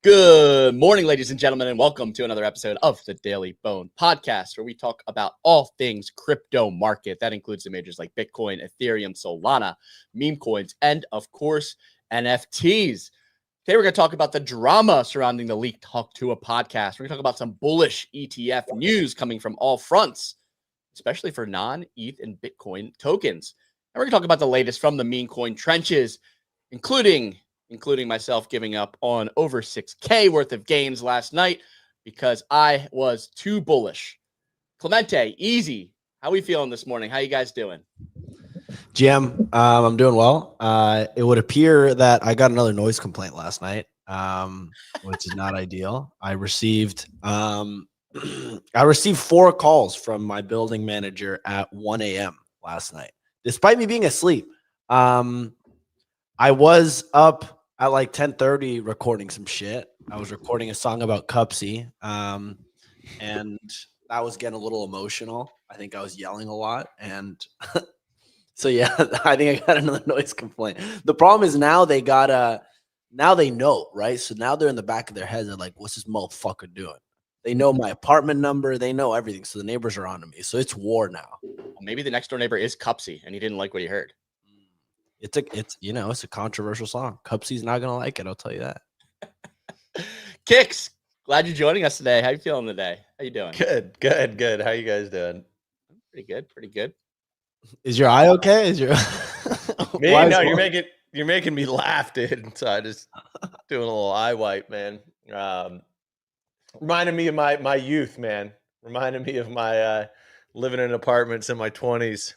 Good morning, ladies and gentlemen, and welcome to another episode of the Daily Bone Podcast, where we talk about all things crypto market. That includes the majors like Bitcoin, Ethereum, Solana, meme coins, and of course, NFTs. Today, we're going to talk about the drama surrounding the leaked Tuah podcast. We're going to talk about some bullish ETF news coming from all fronts, especially for non-ETH and Bitcoin tokens. And we're going to talk about the latest from the meme coin trenches, including myself giving up on over 6K worth of gains last night because I was too bullish. Clemente, easy. How we feeling this morning? How you guys doing? GM, I'm doing well. It would appear that I got another noise complaint last night, which is not ideal. I received 4 calls from my building manager at 1 a.m. last night, despite me being asleep. I was up at like 10:30 recording some shit. I was recording a song about Cupsy, and that was getting a little emotional. I think I was yelling a lot, and so yeah, I think I got another noise complaint. The problem is now they know, right? So now they're in the back of their heads. They're like, "What's this motherfucker doing?" They know my apartment number. They know everything. So the neighbors are on to me. So it's war now. Well, maybe the next door neighbor is Cupsy, and he didn't like what he heard. It's a controversial song. Cupsy's not gonna like it. I'll tell you that. Kicks, glad you're joining us today. How you feeling today? How you doing? Good. How you guys doing? Pretty good. Is your eye okay? Is your me? No, you're making me laugh, dude. So I just doing a little eye wipe, man. Reminded me of my youth, man. Reminded me of my living in apartments in my 20s.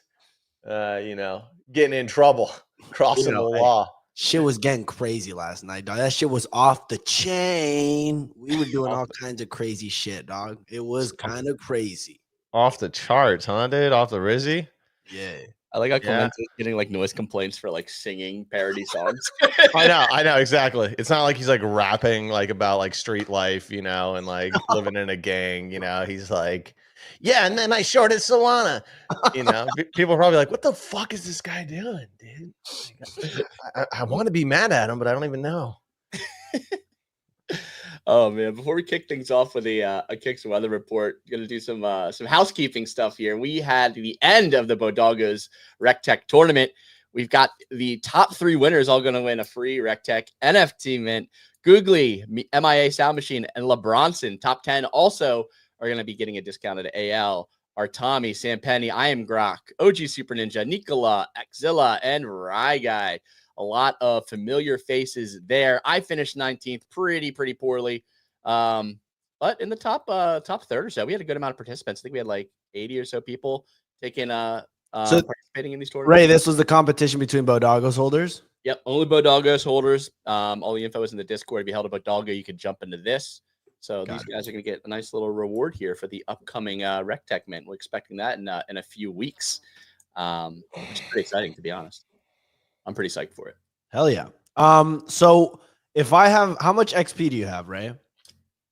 Getting in trouble, crossing the law. Shit was getting crazy last night, dog. That shit was off the chain. We were doing all kinds of crazy shit, dog. It was kind of crazy. Off the charts, huh, dude? Off the Rizzy? Yeah. I like how Clemente's getting like noise complaints for like singing parody songs. I know, exactly. It's not like he's like rapping like about like street life, and like living in a gang, He's like, yeah, and then I shorted Solana. People are probably like, what the fuck is this guy doing, dude? I want to be mad at him, but I don't even know. Oh man! Before we kick things off with a Kicks weather report, gonna do some housekeeping stuff here. We had the end of the Bodoggos RecTech tournament. We've got the top 3 winners all going to win a free RecTech NFT mint. Googly, MIA Sound Machine, and LeBronson, top 10 also are going to be getting a discounted AL. Artami, Sam Penny, I Am Grok, OG Super Ninja, Nicola, Axilla, and Rye Guy. A lot of familiar faces there. I finished 19th pretty poorly. But in the top third or so, we had a good amount of participants. I think we had like 80 or so people taking participating in these tournaments. Ray, this was the competition between Bodoggos holders? Yep, only Bodoggos holders. All the info is in the Discord. If you held a Bodoggo, you could jump into this. So these guys are going to get a nice little reward here for the upcoming RecTech mint. We're expecting that in a few weeks. Which is pretty exciting, to be honest. I'm pretty psyched for it. Hell yeah. So if I have, how much XP do you have, Ray?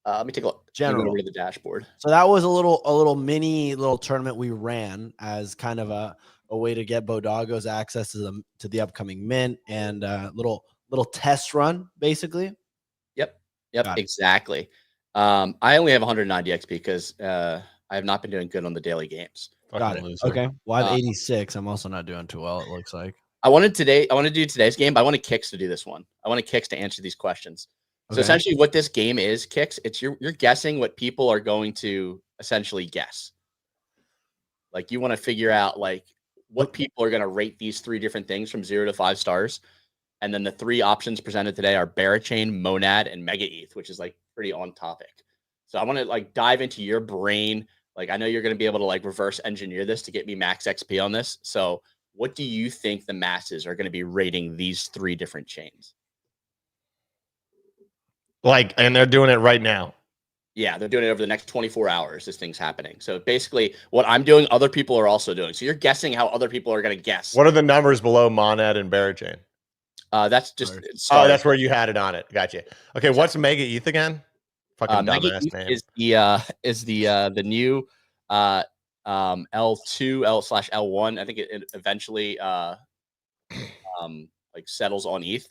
Let me take a look. General. Go over to the dashboard. So that was a little mini tournament we ran as kind of a way to get Bodoggos access to the upcoming mint and little test run, basically. Yep, exactly. I only have 190 XP because I have not been doing good on the daily games. Got it. Okay. Well, I have 86. I'm also not doing too well, it looks like. I want to do today's game, but I want Kicks to do this one. I want Kicks to answer these questions. So essentially what this game is, Kicks, it's you're guessing what people are going to essentially guess. Like you want to figure out like what people are going to rate these 3 different things from 0 to 5 stars. And then the 3 options presented today are Barachain, Monad, and Mega ETH, which is like pretty on topic. So I want to like dive into your brain. Like I know you're going to be able to like reverse engineer this to get me max XP on this. So what do you think the masses are going to be rating these 3 different chains? Like, and they're doing it right now. Yeah, they're doing it over the next 24 hours. This thing's happening. So basically what I'm doing, other people are also doing. So you're guessing how other people are going to guess. What are the numbers below Monad and Barachain? That's just that's where you had it on it. Gotcha. Okay, exactly. What's Mega ETH again? Fucking Mega ETH name. Is the new L2/L1. I think it eventually like settles on ETH.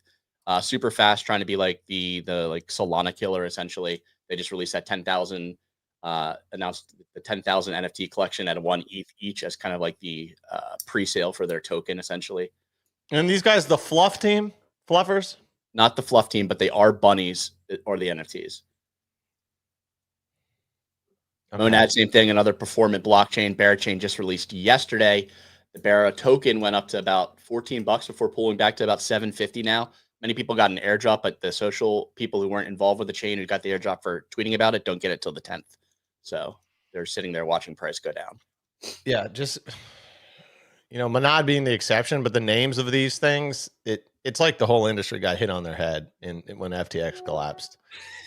super fast, trying to be like the like Solana killer. Essentially, they just released that 10,000, announced the 10,000 NFT collection at 1 ETH each as kind of like the pre-sale for their token, essentially. And these guys, the fluff team, fluffers, not the fluff team, but they are bunnies or the NFTs. Okay. Monad, same thing. Another performant blockchain. Berachain just released yesterday. The Bera token went up to about $14 before pulling back to about 750 now. Many people got an airdrop, but the social people who weren't involved with the chain who got the airdrop for tweeting about it don't get it till the 10th. So they're sitting there watching price go down. Yeah, just, you know, Monad being the exception, but the names of these things, it's like the whole industry got hit on their head when FTX collapsed.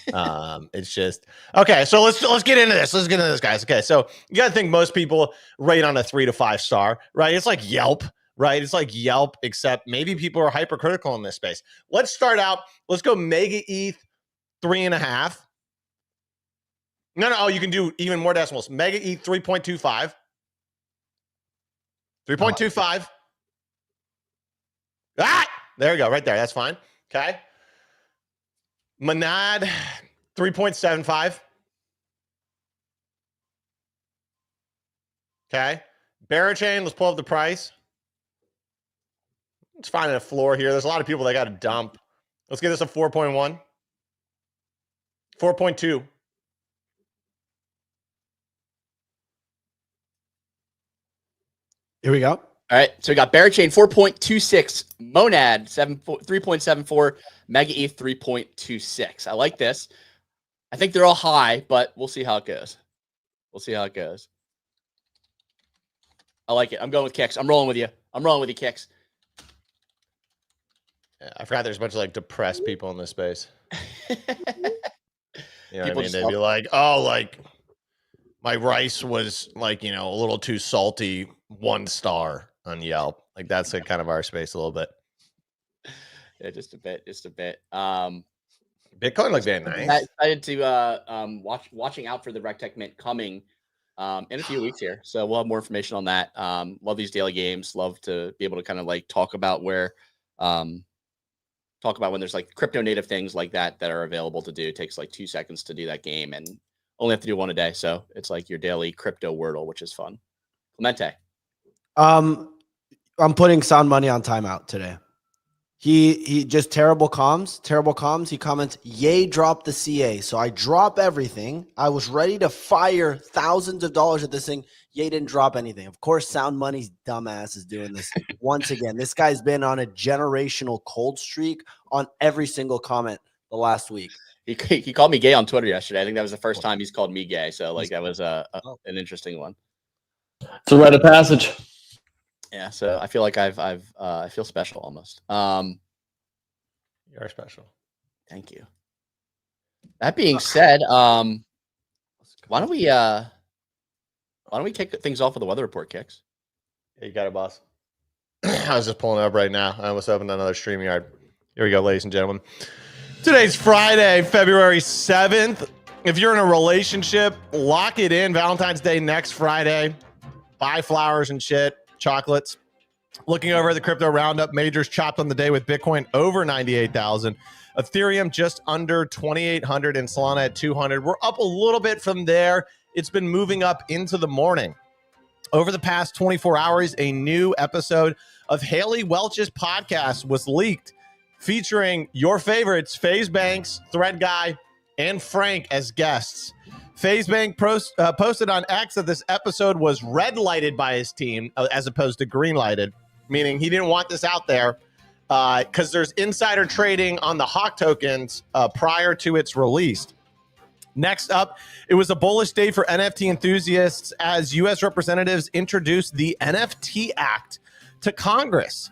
It's just okay. So let's get into this. Let's get into this, guys. Okay, so you got to think most people rate on a 3 to 5 star, right? It's like Yelp, right? It's like Yelp, except maybe people are hypercritical in this space. Let's start out. Let's go Mega ETH 3.5. No. Oh, you can do even more decimals. Mega ETH 3.25. 3.25. Ah, there you go, right there. That's fine. Okay. Monad 3.75. Okay. Berachain, let's pull up the price. Let's find a floor here. There's a lot of people that got to dump. Let's get this a 4.1. 4.2. Here we go. All right, so we got Berachain 4.26, Monad 3.74, Mega ETH 3.26. I like this. I think they're all high, but we'll see how it goes. We'll see how it goes. I like it. I'm going with Kicks. I'm rolling with you. I'm rolling with you, Kicks. Yeah, I forgot there's a bunch of like depressed people in this space. You know what I mean? They'd be like, oh, like my rice was like, you know, a little too salty, 1 star on Yelp. Like that's like kind of our space a little bit. Yeah, just a bit. Bitcoin looks very nice. Excited to watching out for the RegTech Mint coming in a few weeks here. So we'll have more information on that. Love these daily games. Love to be able to kind of like talk about when there's like crypto native things like that are available to do. It takes like 2 seconds to do that game and only have to do one a day. So it's like your daily crypto Wordle, which is fun. Clemente. I'm putting Sound Money on timeout today. He just terrible comms. He comments, yay, drop the CA. So I drop everything. I was ready to fire thousands of dollars at this thing. Ye didn't drop anything. Of course, Sound Money's dumbass is doing this once again. This guy's been on a generational cold streak on every single comment the last week. He called me gay on Twitter yesterday. I think that was the first time he's called me gay. So like that was an interesting one. It's a rite of passage. Yeah, so I feel like I feel special almost. You are special. Thank you. That being said, why don't we kick things off with the weather report, Kicks? Yeah, you got it, boss. I was just pulling it up right now. I almost opened another StreamYard. Here we go, ladies and gentlemen. Today's Friday, February 7th. If you're in a relationship, lock it in. Valentine's Day next Friday. Buy flowers and shit, chocolates. Looking over at the crypto roundup, majors chopped on the day with Bitcoin over 98,000. Ethereum just under 2,800 and Solana at 200. We're up a little bit from there. It's been moving up into the morning. Over the past 24 hours, a new episode of Haley Welch's podcast was leaked, featuring your favorites, FaZe Banks, Thread Guy, and Frank as guests. FaZe Bank posted on X that this episode was red lighted by his team as opposed to green lighted, meaning he didn't want this out there because there's insider trading on the Hawk tokens prior to its release. Next up, it was a bullish day for NFT enthusiasts as U.S. representatives introduced the NFT Act to Congress.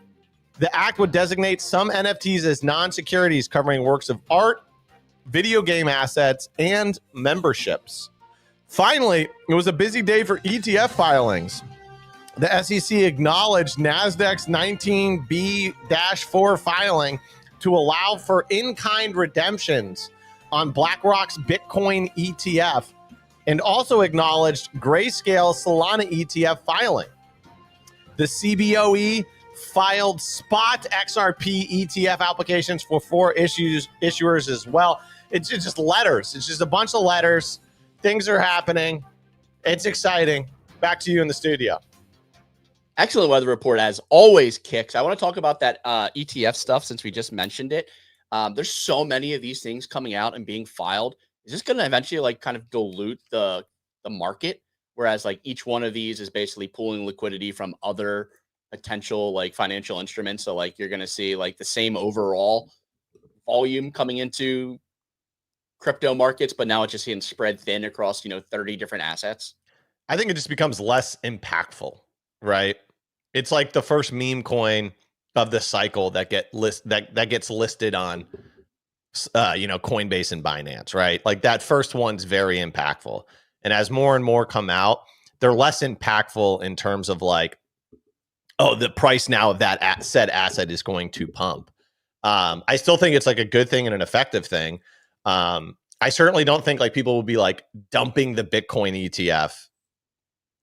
The act would designate some NFTs as non-securities, covering works of art, video game assets, and memberships. Finally, it was a busy day for ETF filings. The SEC acknowledged NASDAQ's 19B-4 filing to allow for in-kind redemptions on BlackRock's Bitcoin ETF, and also acknowledged Grayscale Solana ETF filing. The CBOE filed spot XRP ETF applications for 4 issuers as well. It's just letters. It's just a bunch of letters. Things are happening. It's exciting. Back to you in the studio. Excellent weather report as always, Kicks. I want to talk about that ETF stuff since we just mentioned it. There's so many of these things coming out and being filed. Is this going to eventually like kind of dilute the market? Whereas like each one of these is basically pulling liquidity from other potential like financial instruments. So like you're going to see like the same overall volume coming into crypto markets, but now it's just getting spread thin across, 30 different assets. I think it just becomes less impactful, right? It's like the first meme coin of the cycle that gets listed on Coinbase and Binance, right? Like that first one's very impactful. And as more and more come out, they're less impactful in terms of like, oh, the price now of that said asset is going to pump. I still think it's like a good thing and an effective thing. I certainly don't think like people will be like dumping the Bitcoin ETF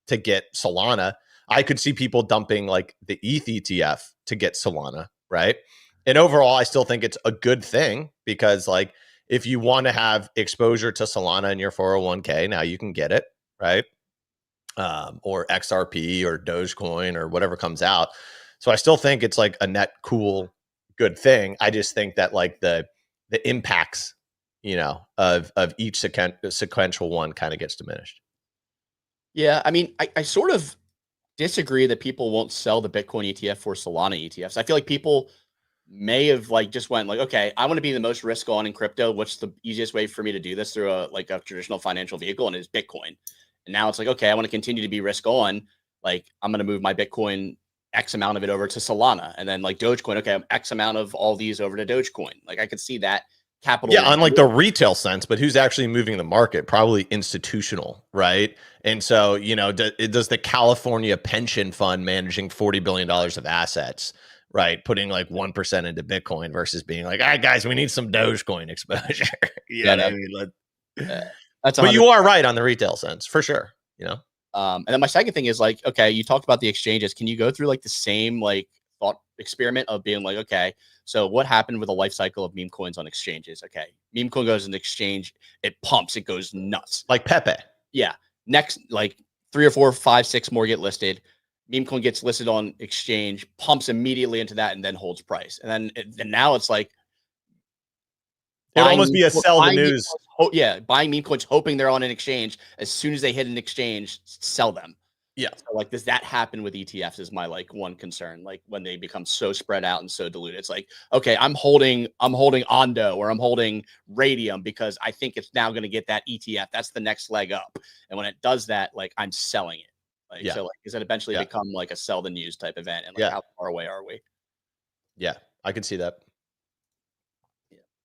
to get Solana. I could see people dumping like the ETH ETF to get Solana, right? And overall, I still think it's a good thing because like if you want to have exposure to Solana in your 401k, now you can get it, right? Or XRP or Dogecoin or whatever comes out. So I still think it's like a net cool, good thing. I just think that like the impacts, of each sequential one kind of gets diminished. Yeah, I mean, I sort of disagree that people won't sell the Bitcoin ETF for Solana ETFs. I feel like people may have like just went like, okay, I want to be the most risk on in crypto. What's the easiest way for me to do this through a traditional financial vehicle? And it's Bitcoin. And now it's like, okay, I want to continue to be risk on. Like I'm going to move my Bitcoin X amount of it over to Solana, and then like Dogecoin. Okay, X amount of all these over to Dogecoin. Like I could see that capital. Yeah, on like the retail sense, but who's actually moving the market? Probably institutional, right? And so, does the California pension fund managing $40 billion of assets, right, putting like 1% into Bitcoin versus being like, all right, guys, we need some Dogecoin exposure. That's but you are right on the retail sense for sure. And then my second thing is like, okay, you talked about the exchanges. Can you go through like the same like thought experiment of being like, okay, so what happened with the life cycle of meme coins on exchanges? Okay, meme coin goes in exchange, it pumps, it goes nuts. Like Pepe. Yeah. Next, like 3 or 4, 5, 6 more get listed. Meme coin gets listed on exchange, pumps immediately into that, and then holds price. And then now it's like it would almost be a sell the news. Buying meme coins, hoping they're on an exchange. As soon as they hit an exchange, sell them. Yeah. So like, does that happen with ETFs? Is my like one concern. Like when they become so spread out and so diluted, it's like, okay, I'm holding Ondo or I'm holding Radium because I think it's now going to get that ETF. That's the next leg up. And when it does that, like I'm selling it. Like, so like, does it eventually become like a sell the news type event? And like, how far away are we? Yeah, I can see that.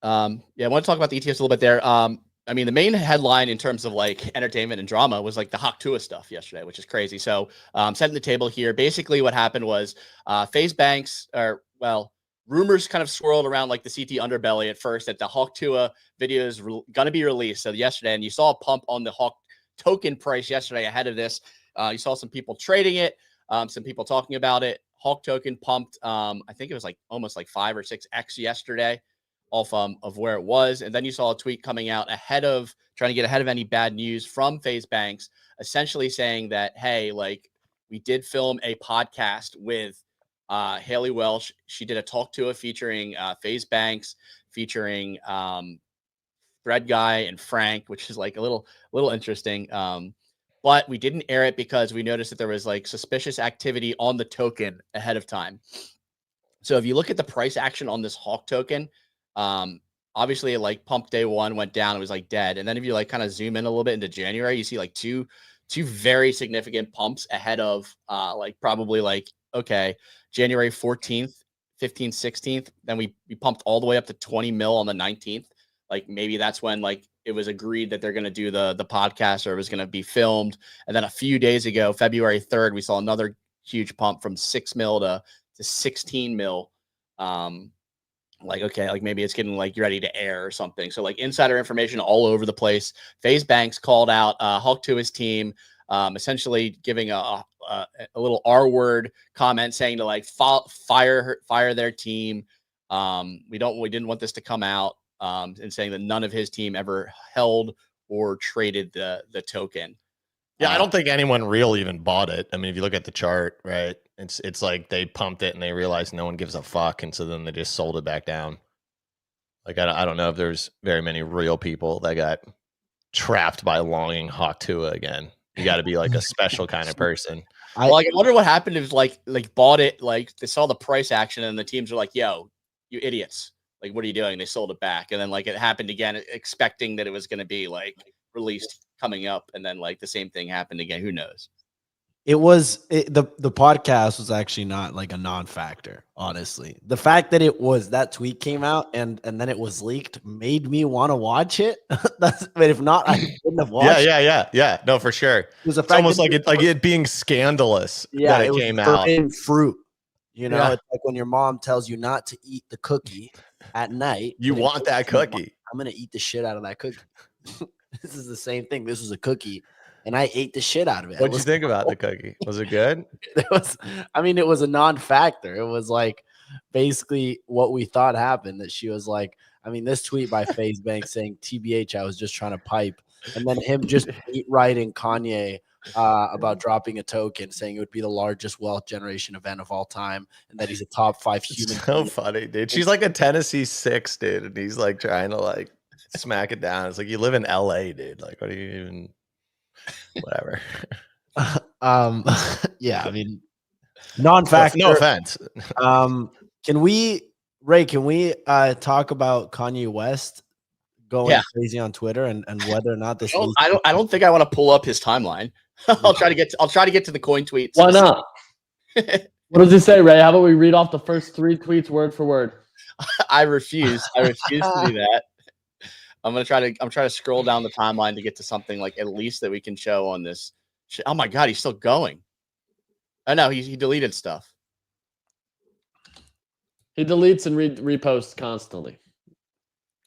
I want to talk about the ETFs a little bit there. I mean, the main headline in terms of like entertainment and drama was like the Tuah stuff yesterday, which is crazy. So setting the table here, basically what happened was FaZe Banks, rumors kind of swirled around like the CT underbelly at first that the Tuah video is going to be released. So yesterday, and you saw a pump on the Hawk token price yesterday ahead of this. You saw some people trading it, some people talking about it. Hawk token pumped, I think it was like almost like 5 or 6x yesterday off of where it was. And then you saw a tweet coming out trying to get ahead of any bad news from FaZe Banks, essentially saying that, hey, like we did film a podcast with Haley Welsh. She did a talk to it featuring FaZe Banks, featuring Thread Guy and Frank, which is like a little interesting. But we didn't air it because we noticed that there was like suspicious activity on the token ahead of time. So if you look at the price action on this Hawk token, obviously it like pumped day one, went down, it was like dead. And then if you like kind of zoom in a little bit into January, you see like two very significant pumps ahead of like probably like, okay, January 14th, 15th, 16th. Then we pumped all the way up to 20 mil on the 19th. Like maybe that's when like it was agreed that they're going to do the podcast or it was going to be filmed. And then a few days ago, February 3rd, we saw another huge pump from 6 mil to 16 mil. Like, okay, like maybe it's getting like ready to air or something. So like insider information all over the place. FaZe Banks called out Hawk to his team, essentially giving a a little R word comment saying to like fire their team. We didn't want this to come out, and saying that none of his team ever held or traded the token. Yeah, I don't think anyone real even bought it. I mean, if you look at the chart, right, it's like they pumped it and they realized no one gives a fuck, and so then they just sold it back down. Like I don't know if there's very many real people that got trapped by longing Hawk Tuah again. You got to be like a special kind of person. I wonder what happened if like bought it, like they saw the price action and the teams were like, "Yo, you idiots! Like, what are you doing?" They sold it back, and then like it happened again, expecting that it was going to be like released coming up, and then like the same thing happened again. Who knows? The podcast was actually not like a non-factor, honestly. The fact that that tweet came out and then it was leaked made me want to watch it. But if not, I wouldn't have watched it. Yeah. No, for sure. It was almost like it being scandalous that it came out. Fruit. You know, it's like when your mom tells you not to eat the cookie at night. You want that cookie. I'm going to eat the shit out of that cookie. This is the same thing. This was a cookie. And I ate the shit out of it. What'd you think about the cookie? Was it good? It was a non-factor. It was like basically what we thought happened, that she was like, I mean, this tweet by FaZe Bank saying, TBH, I was just trying to pipe. And then him just writing Kanye about dropping a token, saying it would be the largest wealth generation event of all time, and that he's a top 5 human. So funny, dude. She's like a Tennessee 6, dude. And he's like trying to like smack it down. It's like, you live in LA, dude. Like, what do you even... Whatever. Yeah, I mean, non-factor. No offense. Can we talk about Kanye West going crazy on Twitter and whether or not this? I don't think I want to pull up his timeline. I'll try to get to the coin tweets. Why not? What does he say, Ray? How about we read off the first 3 tweets word for word? I refuse to do that. I'm trying to scroll down the timeline to get to something like at least that we can show on this. Oh my God, he's still going. Oh no, he deleted stuff. He deletes and reposts constantly.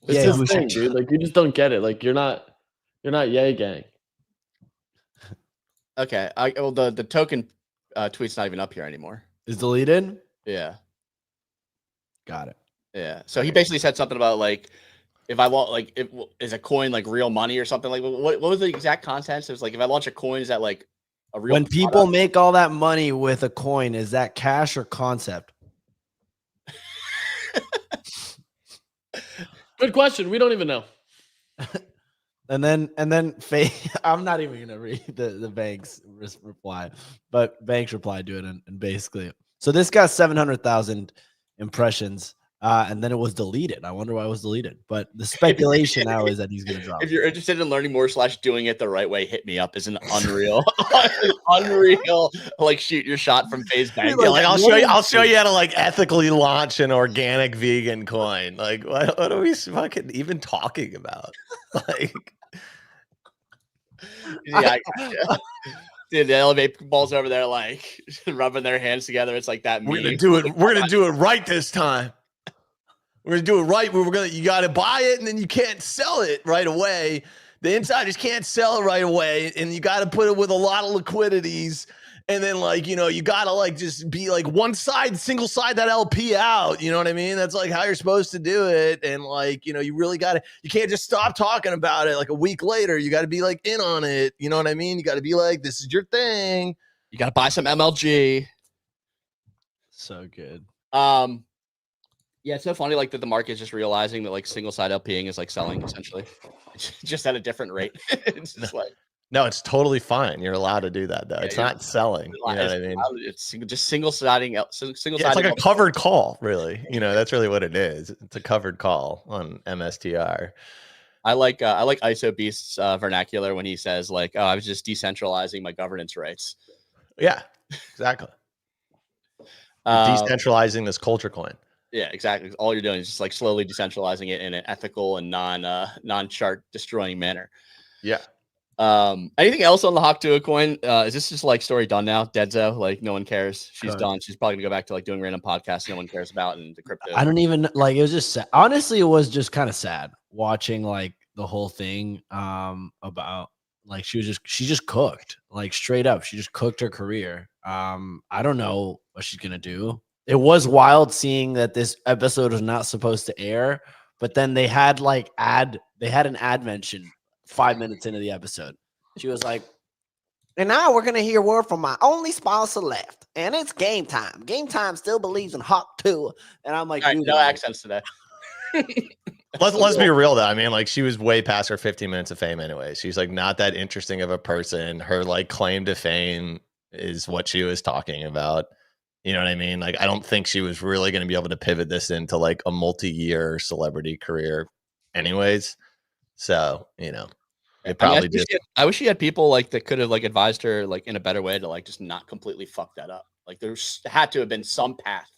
It's his thing, dude. Like, you just don't get it. Like, you're not Yay Gang. Okay, the token tweet's not even up here anymore. Is deleted? Yeah. Got it. Yeah. So he basically said something about like, if I want, like, is a coin like real money or something? Like, what was the exact context? It was like, if I launch a coin, is that like a real? When people make all that money with a coin, is that cash or concept? Good question. We don't even know. And then I'm not even gonna read the Bank's reply, but Bank's reply to it and basically, so this got 700,000 impressions. And then it was deleted. I wonder why it was deleted. But the speculation now is that he's going to drop. If you're interested in learning more / doing it the right way, hit me up. Is an unreal, unreal like shoot your shot from FaZe Bank. Yeah, like I'll show you how to like ethically launch an organic vegan coin. Like what are we fucking even talking about? Like, yeah. Dude, the elevate balls over there, like rubbing their hands together. It's like that. We're gonna do it. We're gonna do it right this time. We're gonna do it right. You gotta buy it, and then you can't sell it right away. The insiders can't sell it right away, and you gotta put it with a lot of liquidities. And then, like, you know, you gotta like just be like single side that LP out. You know what I mean? That's like how you're supposed to do it. And like, you know, you can't just stop talking about it. Like a week later, you got to be like in on it. You know what I mean? You got to be like, this is your thing. You got to buy some MLG. So good. Yeah, it's so funny, like that the market is just realizing that like single side LPing is like selling essentially, just at a different rate. It's just like, no, it's totally fine. You're allowed to do that though. Yeah, it's not selling. You know what I mean? It's just single siding. It's like a covered call, really. You know, that's really what it is. It's a covered call on MSTR. I like ISO Beast's vernacular when he says like, "Oh, I was just decentralizing my governance rights." Yeah, exactly. Decentralizing this culture coin. Yeah, exactly. All you're doing is just like slowly decentralizing it in an ethical and non-chart destroying manner. Yeah. Anything else on the Hawk Tuah coin? Is this just like story done now? Deadzo, like no one cares. She's done. She's probably gonna go back to like doing random podcasts no one cares about and the crypto. I don't even like. It was just sad. Honestly, it was just kind of sad watching like the whole thing about Like she just cooked, like straight up. She just cooked her career. I don't know what she's gonna do. It was wild seeing that this episode was not supposed to air, but then they had an ad mention 5 minutes into the episode. She was like, and now we're gonna hear word from my only sponsor left, and it's Game Time. Game Time still believes in Hawk 2. And I'm like, All right, no accents today. Let's be real though. I mean, like she was way past her 15 minutes of fame anyway. She's like not that interesting of a person. Her like claim to fame is what she was talking about. You know what I mean? Like I don't think she was really going to be able to pivot this into like a multi-year celebrity career anyways. So, you know, it probably I wish she had people like that could have like advised her like in a better way to like just not completely fuck that up. Like there had to have been some path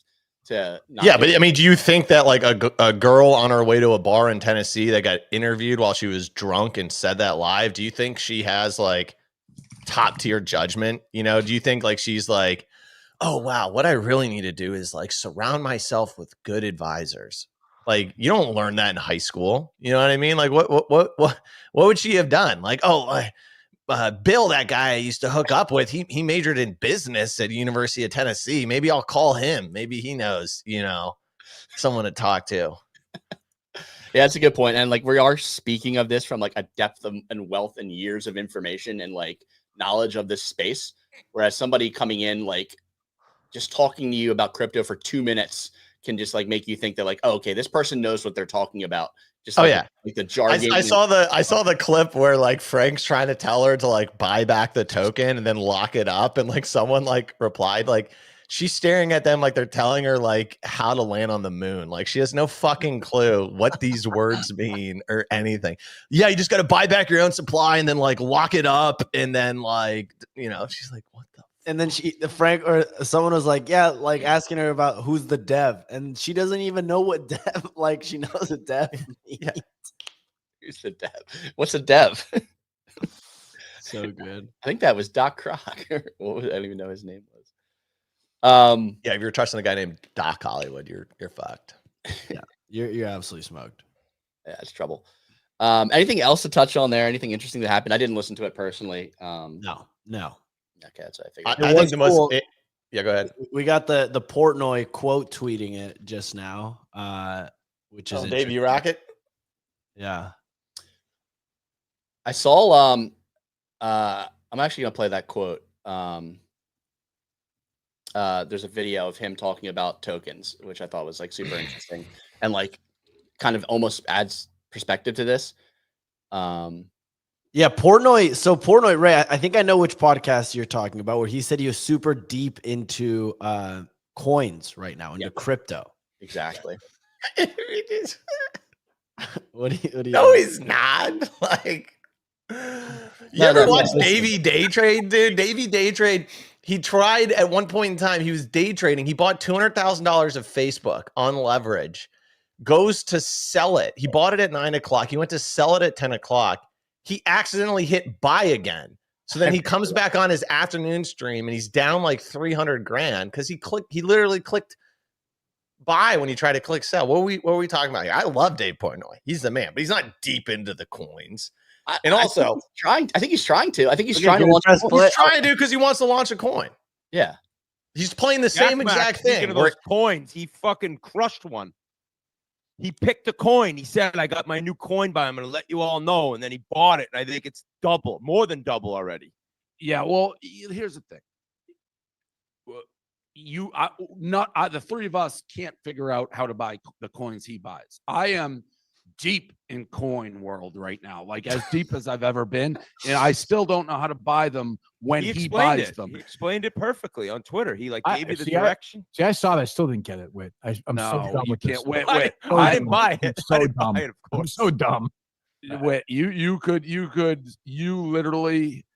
to not. Yeah, but I mean, do you think that like a girl on her way to a bar in Tennessee that got interviewed while she was drunk and said that live, do you think she has like top tier judgment? You know, do you think like she's like, oh wow, what I really need to do is like surround myself with good advisors? Like you don't learn that in high school. You know what I mean? Like what would she have done? Like, oh, Bill, that guy I used to hook up with, he majored in business at University of Tennessee. Maybe I'll call him. Maybe he knows, you know, someone to talk to. Yeah, that's a good point. And like we are speaking of this from like a depth and wealth and years of information and like knowledge of this space. Whereas somebody coming in like just talking to you about crypto for 2 minutes can just like make you think that like, oh, okay, this person knows what they're talking about. Just like, like the jargon. I saw the clip where like Frank's trying to tell her to like buy back the token and then lock it up, and like someone like replied like she's staring at them like they're telling her like how to land on the moon. Like she has no fucking clue what these words mean or anything. Yeah, you just got to buy back your own supply and then like lock it up, and then like, you know, she's like, what the. And then Frank or someone was like, yeah, like asking her about who's the dev. And she doesn't even know what dev, like she knows what dev means. Yeah. Who's the dev? What's a dev? So good. I think that was Doc Croc. I don't even know his name was. Yeah, if you're trusting a guy named Doc Hollywood, you're fucked. Yeah, you're absolutely smoked. Yeah, it's trouble. Anything else to touch on there? Anything interesting that happened? I didn't listen to it personally. No. Okay, that's what I figured. I think the most. Yeah, go ahead. We got the Portnoy quote tweeting it just now, which is Davey Rocket. Yeah, I saw. I'm actually gonna play that quote. There's a video of him talking about tokens, which I thought was like super interesting and like kind of almost adds perspective to this. Yeah, Portnoy. So Portnoy, Ray, I think I know which podcast you're talking about, where he said he was super deep into coins right now, into crypto. Exactly. What do you No, he's not. Like, you ever watch Davey Day Trade, dude? Davey Day Trade. He tried at one point in time. He was day trading. He bought $200,000 of Facebook on leverage. Goes to sell it. He bought it at 9 o'clock. He went to sell it at 10 o'clock. He accidentally hit buy again. So then he comes back on his afternoon stream and he's down like 300 grand because he literally clicked buy when he tried to click sell. What were we talking about here? I love Dave Portnoy. He's the man, but he's not deep into the coins. And also, I think he's trying to. I think he's trying to launch. He's trying to because he wants to launch a coin. Yeah, he's playing the same exact thing. Of those coins, he fucking crushed one. He picked a coin. He said, I got my new coin buy. I'm going to let you all know. And then he bought it. And I think it's more than double already. Yeah. Well, here's the thing. The three of us can't figure out how to buy the coins he buys. I am deep in coin world right now, like as deep as I've ever been. And I still don't know how to buy them when he buys them. He explained it perfectly on Twitter. He gave you the direction. I saw that. I still didn't get it. I'm so dumb with this. Wait. I didn't buy it. So I didn't dumb. buy it, of course. I'm so dumb. Wait, you literally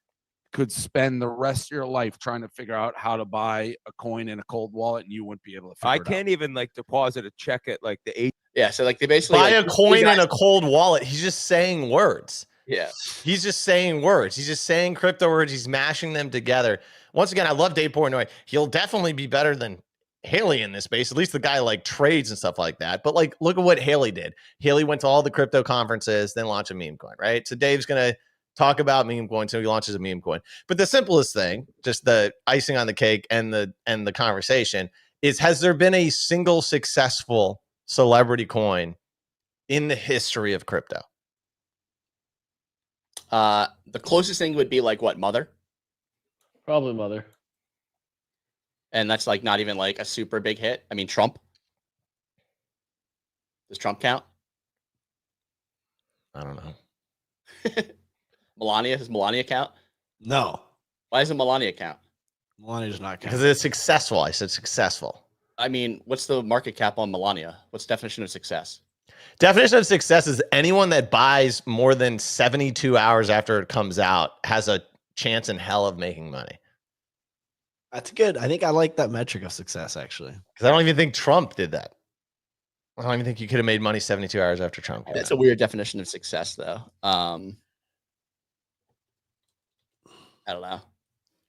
could spend the rest of your life trying to figure out how to buy a coin in a cold wallet, and you wouldn't be able to figure it out. I can't even deposit a check at like the 8. Yeah, so like they basically buy a coin in a cold wallet. He's just saying words. Yeah, he's just saying words. He's just saying crypto words. He's mashing them together. Once again, I love Dave Portnoy. He'll definitely be better than Haley in this space. At least the guy like trades and stuff like that. But like, look at what Haley did. Haley went to all the crypto conferences, then launched a meme coin, right? So Dave's gonna talk about meme coin, so he launches a meme coin. But the simplest thing, just the icing on the cake and the conversation is, has there been a single successful celebrity coin in the history of crypto? The closest thing would be like what, Mother? Probably Mother. And that's like not even like a super big hit. I mean, Trump. Does Trump count? I don't know. Melania, does Melania count? No, Why doesn't Melania count? Melania does not count. Because it's successful. I said successful. I mean, what's the market cap on Melania? What's the definition of success? Definition of success is anyone that buys more than 72 hours after it comes out has a chance in hell of making money. That's good. I think I like that metric of success, actually. Because I don't even think Trump did that. I don't even think you could have made money 72 hours after Trump. That's a weird definition of success, though. I don't know.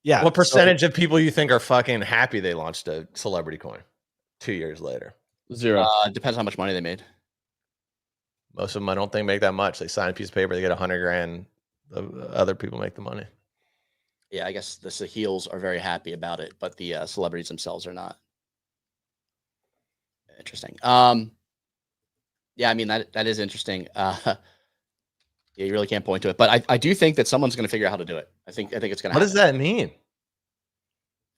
Yeah. What percentage of people you think are fucking happy they launched a celebrity coin 2 years later? 0. Depends how much money they made. Most of them, I don't think, make that much. They sign a piece of paper, they get $100,000. The other people make the money. Yeah, I guess the heels are very happy about it, but the celebrities themselves are not. Interesting. Yeah, I mean that is interesting. Yeah, you really can't point to it, but I do think that someone's going to figure out how to do it. I think it's going to. What does that mean?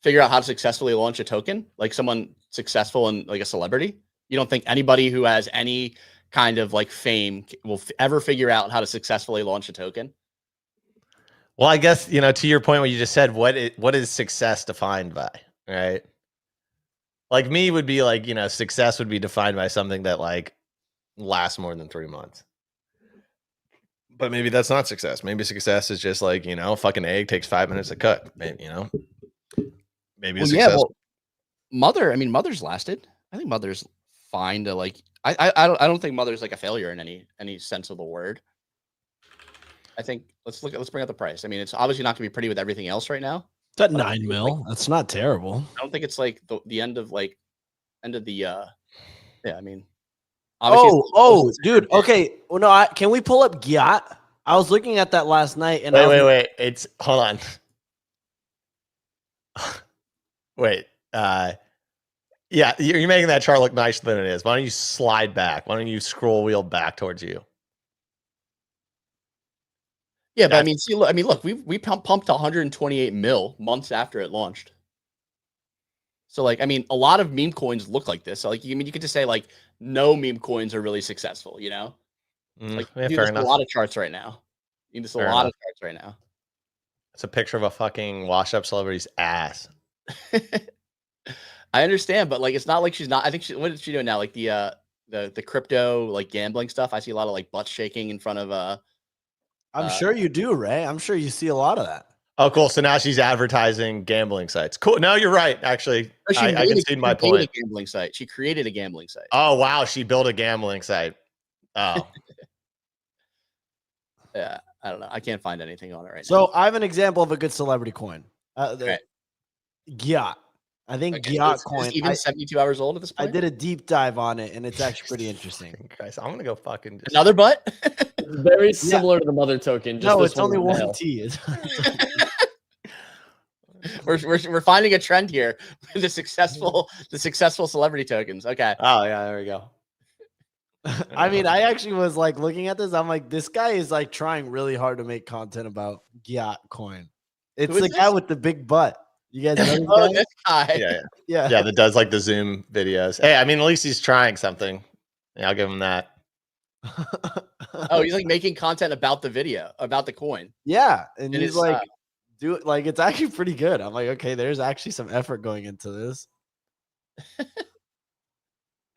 Figure out how to successfully launch a token, like someone successful and like a celebrity. You don't think anybody who has any kind of like fame will ever figure out how to successfully launch a token? Well, I guess, you know, to your point, what you just said, what is success defined by, right? Like me would be like, you know, success would be defined by something that like lasts more than 3 months. But maybe that's not success. Maybe success is just like, you know, fucking egg takes 5 minutes to cook. Maybe, you know, maybe it's success. Mother, I mean, Mother's lasted. I think Mother's fine to like. I don't think Mother's like a failure in any sense of the word. I think let's bring up the price. I mean, it's obviously not gonna be pretty with everything else right now. It's at 9 mil. That's not terrible. I don't think it's like the end of the yeah. I mean, dude. Okay. Well, no. Can we pull up Gyat? I was looking at that last night, and wait. It's hold on. Wait. Yeah, you're making that chart look nicer than it is. Why don't you slide back? Why don't you scroll wheel back towards you? Yeah, but I mean, see, look, we pumped 128 mil months after it launched. So, like, I mean, a lot of meme coins look like this. So, like, you could just say like no meme coins are really successful. You know, like yeah, there's a lot of charts right now. There's a lot of charts right now. It's a picture of a fucking wash-up celebrity's ass. I understand, but like, it's not like she's not. I think what is she doing now? Like the crypto like gambling stuff. I see a lot of like butt shaking in front of I'm sure you do, Ray. I'm sure you see a lot of that. Oh, cool. So now she's advertising gambling sites. Cool. No, you're right. Actually, I can see my point. A gambling site. She created a gambling site. Oh, wow. She built a gambling site. Oh. Yeah. I don't know. I can't find anything on it right now. So I have an example of a good celebrity coin. Okay. Gyat. I think Gyat coin. Even 72 hours old at this point. I did a deep dive on it, and it's actually pretty interesting. Guys, I'm gonna go fucking another butt. It's very similar to the Mother token. No, it's only one T. We're finding a trend here with the successful celebrity tokens. Okay. Oh yeah, there we go. I mean, I actually was like looking at this. I'm like, this guy is like trying really hard to make content about Gyat coin. It's the guy with the big butt. You guys know this guy? Yeah. That does like the Zoom videos. Hey, I mean, at least he's trying something. Yeah, I'll give him that. Oh, he's like making content about the video, about the coin. Yeah, and he's like, do it like it's actually pretty good. I'm like, okay, there's actually some effort going into this.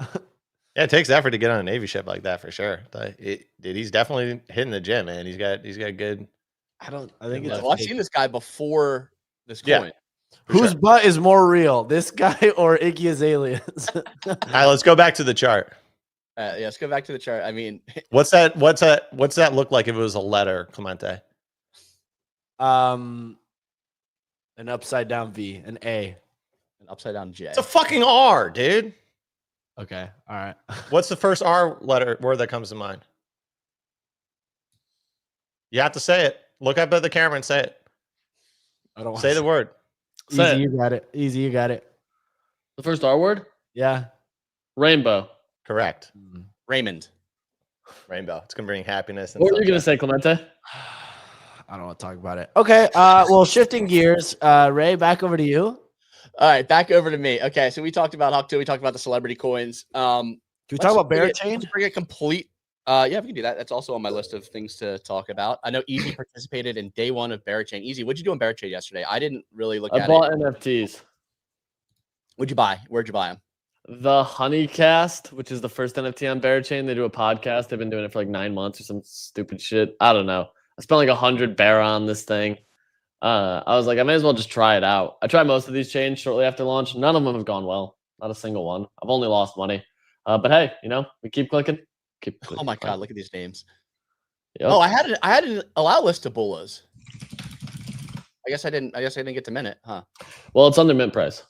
Yeah, it takes effort to get on a Navy ship like that for sure. Dude, he's definitely hitting the gym, man. He's got good. I think it's. Well, I've seen this guy before this coin. Yeah. Whose butt is more real, this guy or Iggy Azalea's? All right, let's go back to the chart. Yeah, let's go back to the chart. I mean, what's that look like if it was a letter, Clemente? An upside down V, an A, an upside down J. It's a fucking R, dude. Okay, all right. What's the first R word that comes to mind? You have to say it. Look up at the camera and say it. I don't Say the word. Say Easy, it. you got it. Easy, you got it. The first R word? Yeah. Rainbow. Correct. Raymond. Rainbow. It's gonna bring happiness. And What were you sunshine. gonna say, Clemente? I don't want to talk about it. Okay. Well, shifting gears, Ray, back over to you. All right, back over to me. Okay, so we talked about Hawk 2. We talked about the celebrity coins. Can we talk about Bear Chain? Let's bring a complete. Yeah, we can do that. That's also on my list of things to talk about. I know Easy participated in day one of Bear Chain. Easy, what'd you do on Bear Chain yesterday? I didn't really look at I bought it. NFTs. What'd you buy? Where'd you buy them? The Honeycast, which is the first NFT on Bearchain. They do a podcast. They've been doing it for like 9 months or some stupid shit. I don't know. I spent like 100 bear on this thing. I was like, I may as well just try it out. I tried most of these chains shortly after launch. None of them have gone well. Not a single one. I've only lost money. But hey, we keep clicking. Keep clicking. Oh my god, look at these names. Yep. Oh, I had an allow list to Bullas. I guess I didn't get to minute, huh? Well, it's under mint price.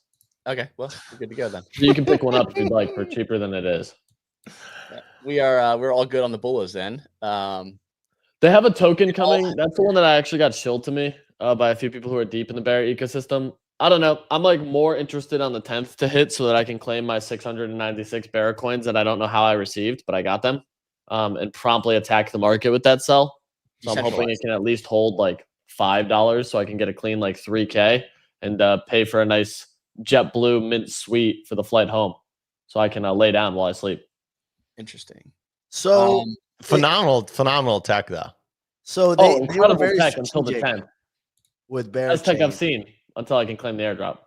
Okay, well, we're good to go then. So you can pick one up if you'd like for cheaper than it is. Yeah, we're all good on the Bullas then. They have a token coming. That's the one that I actually got shilled to me by a few people who are deep in the bear ecosystem. I don't know. I'm like more interested on the 10th to hit so that I can claim my 696 bear coins that I don't know how I received, but I got them, and promptly attack the market with that sell. So I'm hoping it can at least hold like $5 so I can get a clean like 3K and pay for a nice JetBlue mint suite for the flight home so I can lay down while I sleep. Interesting. So Phenomenal tech though. So they were incredible very tech until the strategic 10th. with Bear Best tech Chain. I've seen until I can claim the airdrop.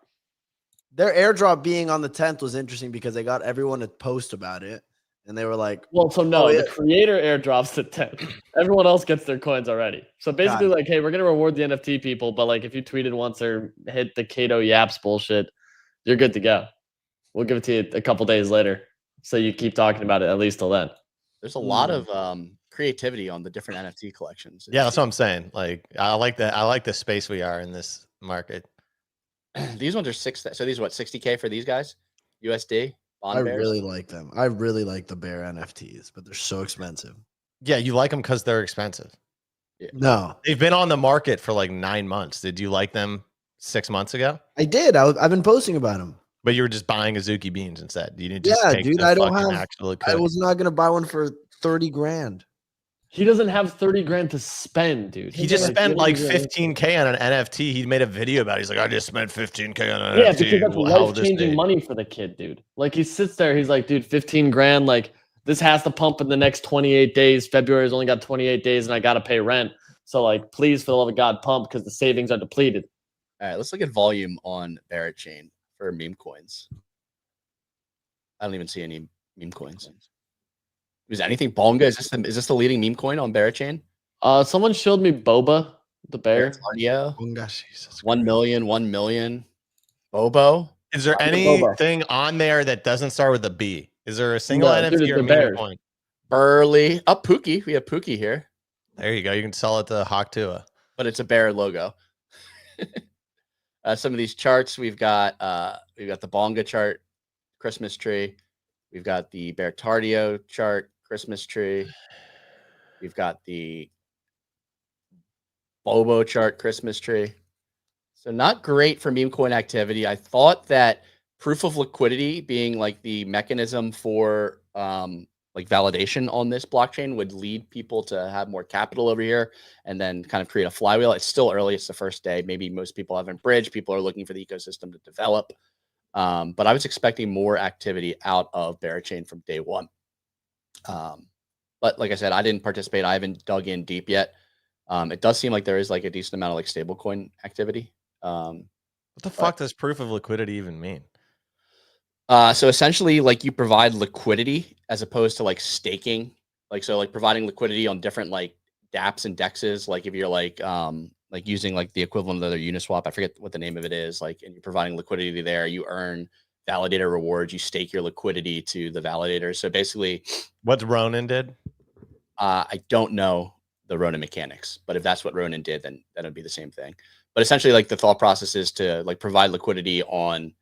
Their airdrop being on the 10th was interesting because they got everyone to post about it, and they were like, Well, so no, Oh, yeah. the creator airdrops the 10th. Everyone else gets their coins already. So basically, like, hey, we're gonna reward the NFT people, but like, if you tweeted once or hit the Cato Yaps bullshit, you're good to go. We'll give it to you a couple days later, so you keep talking about it at least till then. There's a lot of creativity on the different NFT collections. Yeah, that's what I'm saying. Like, I like that. I like the space we are in this market. These ones are so these what 60K for these guys? USD bond I bears? really like them. I really like the Bear NFTs, but they're so expensive. Yeah, you like them because they're expensive. Yeah. No, They've been on the market for like 9 months. Did you like them 6 months ago? I did. I've been posting about them. But you were just buying Azuki beans instead. You didn't just take dude. the I don't fucking have. actual I liquidity. was not gonna buy one for 30 grand. He doesn't have 30 grand to spend, dude. He just spent like 15K. 15K on an NFT. He made a video about it. He's like, I just spent 15K on an Yeah, NFT. because that's Well, how will this life-changing be? money for the kid, dude. Like, he sits there, he's like, dude, 15 grand, like, this has to pump in the next 28 days. February's only got 28 days, and I got to pay rent. So, like, please, for the love of God, pump, because the savings are depleted. All right, let's look at volume on Barrett Chain for meme coins. I don't even see any meme coins. Is anything Bonga? Is this the leading meme coin on Barrett Chain? Someone showed me Boba, the bear. Cardio, Oh gosh, Jesus 1 million, 1 million. Bobo. Is there anything on there that doesn't start with a B? Is there a single No, NFT dude, it's or the meme bears. coin? Burley. Oh, Pookie. We have Pookie here, There you go. You can sell it to Hawk Tuah. but it's a bear logo. Some of these charts we've got the Bonga chart, Christmas tree. We've got the Bear Tardio chart, Christmas tree. We've got the Bobo chart, Christmas tree. So not great for meme coin activity. I thought that proof of liquidity being like the mechanism for like validation on this blockchain would lead people to have more capital over here and then kind of create a flywheel. It's still early. It's the first day. Maybe most people haven't bridged. People are looking for the ecosystem to develop. But I was expecting more activity out of Barachain from day one. But like I said, I didn't participate. I haven't dug in deep yet. It does seem like there is like a decent amount of like stablecoin activity. What the fuck does proof of liquidity even mean? So essentially, like you provide liquidity as opposed to like staking. Like so, like providing liquidity on different like dApps and DEXs. Like if you're like using like the equivalent of their Uniswap, I forget what the name of it is. Like, and you're providing liquidity there. You earn validator rewards. You stake your liquidity to the validator. So basically, what Ronin did. I don't know the Ronin mechanics, but if that's what Ronin did, then that would be the same thing. But essentially, like the thought process is to like provide liquidity on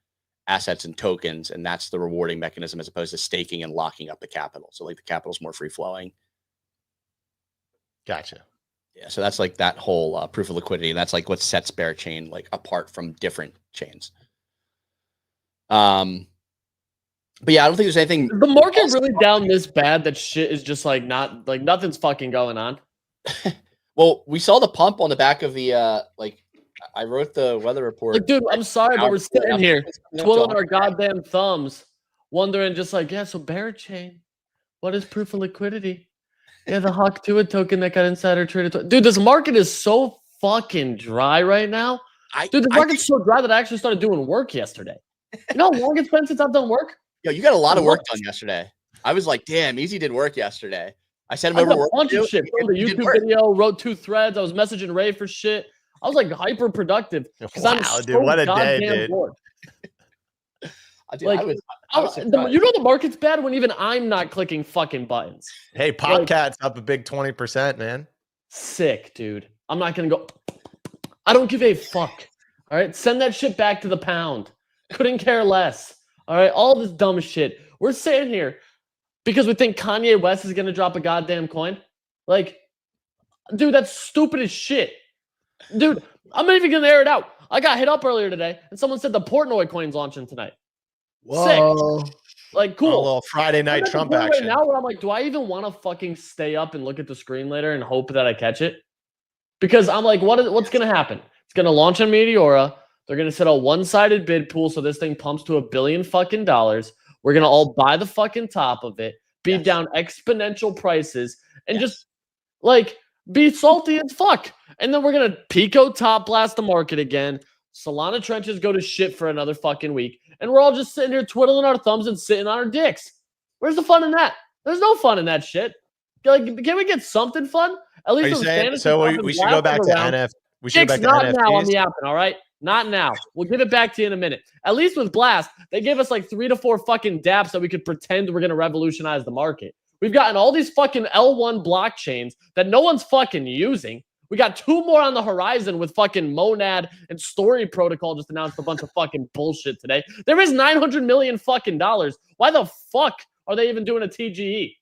assets and tokens, and that's the rewarding mechanism as opposed to staking and locking up the capital. So like the capital's more free flowing. Gotcha. Yeah, so that's like that whole proof of liquidity. That's like what sets Bear Chain like apart from different chains. But yeah, I don't think there's anything. The market really down this bad that shit is just like not like nothing's fucking going on. Well, we saw the pump on the back of the like. I wrote the weather report. Like, dude, I'm sorry, but we're sitting here twiddling our goddamn thumbs, wondering just like, yeah, so Bear Chain, what is proof of liquidity? Yeah, the Hawk Tuah token that got insider traded. Dude, this market is so fucking dry right now. Dude, the market's so dry that I actually started doing work yesterday. You know how long it's been since I've done work? Yo, you got a lot of work done yesterday. I was like, damn, Easy did work yesterday. I sent him over work. A bunch of shit. Filmed a YouTube video, wrote 2 threads. I was messaging Ray for shit. I was like hyper productive because I'm so dude, what a day, dude. bored. Like, you know the market's bad when even I'm not clicking fucking buttons. Hey, Popcat's up a big 20%, man. Sick, dude. I'm not gonna go. I don't give a fuck. All right, send that shit back to the pound. Couldn't care less. All right, all this dumb shit. We're sitting here because we think Kanye West is gonna drop a goddamn coin. Like, dude, that's stupid as shit. Dude, I'm not even gonna air it out. I got hit up earlier today, and someone said the Portnoy coin's launching tonight. Whoa. Sick. Like, cool. A little Friday night Trump action. Right now, where I'm like, do I even want to fucking stay up and look at the screen later and hope that I catch it? Because I'm like, what's gonna happen? It's gonna launch on Meteora. They're gonna set a one-sided bid pool so this thing pumps to $1 billion fucking dollars. We're gonna all buy the fucking top of it, beat down exponential prices, and just like be salty as fuck. And then we're gonna Pico top blast the market again. Solana trenches go to shit for another fucking week. And we're all just sitting here twiddling our thumbs and sitting on our dicks. Where's the fun in that? There's no fun in that shit. Like, can we get something fun? At least we should go back to NF. We should go back to not NFTs. now on the app, all right? Not now. We'll give it back to you in a minute. At least with Blast, they gave us like 3 to 4 fucking dApps that we could pretend we're gonna revolutionize the market. We've gotten all these fucking L1 blockchains that no one's fucking using. We got 2 more on the horizon with fucking Monad and Story Protocol just announced a bunch of fucking bullshit today. There is $900 million fucking dollars. Why the fuck are they even doing a TGE?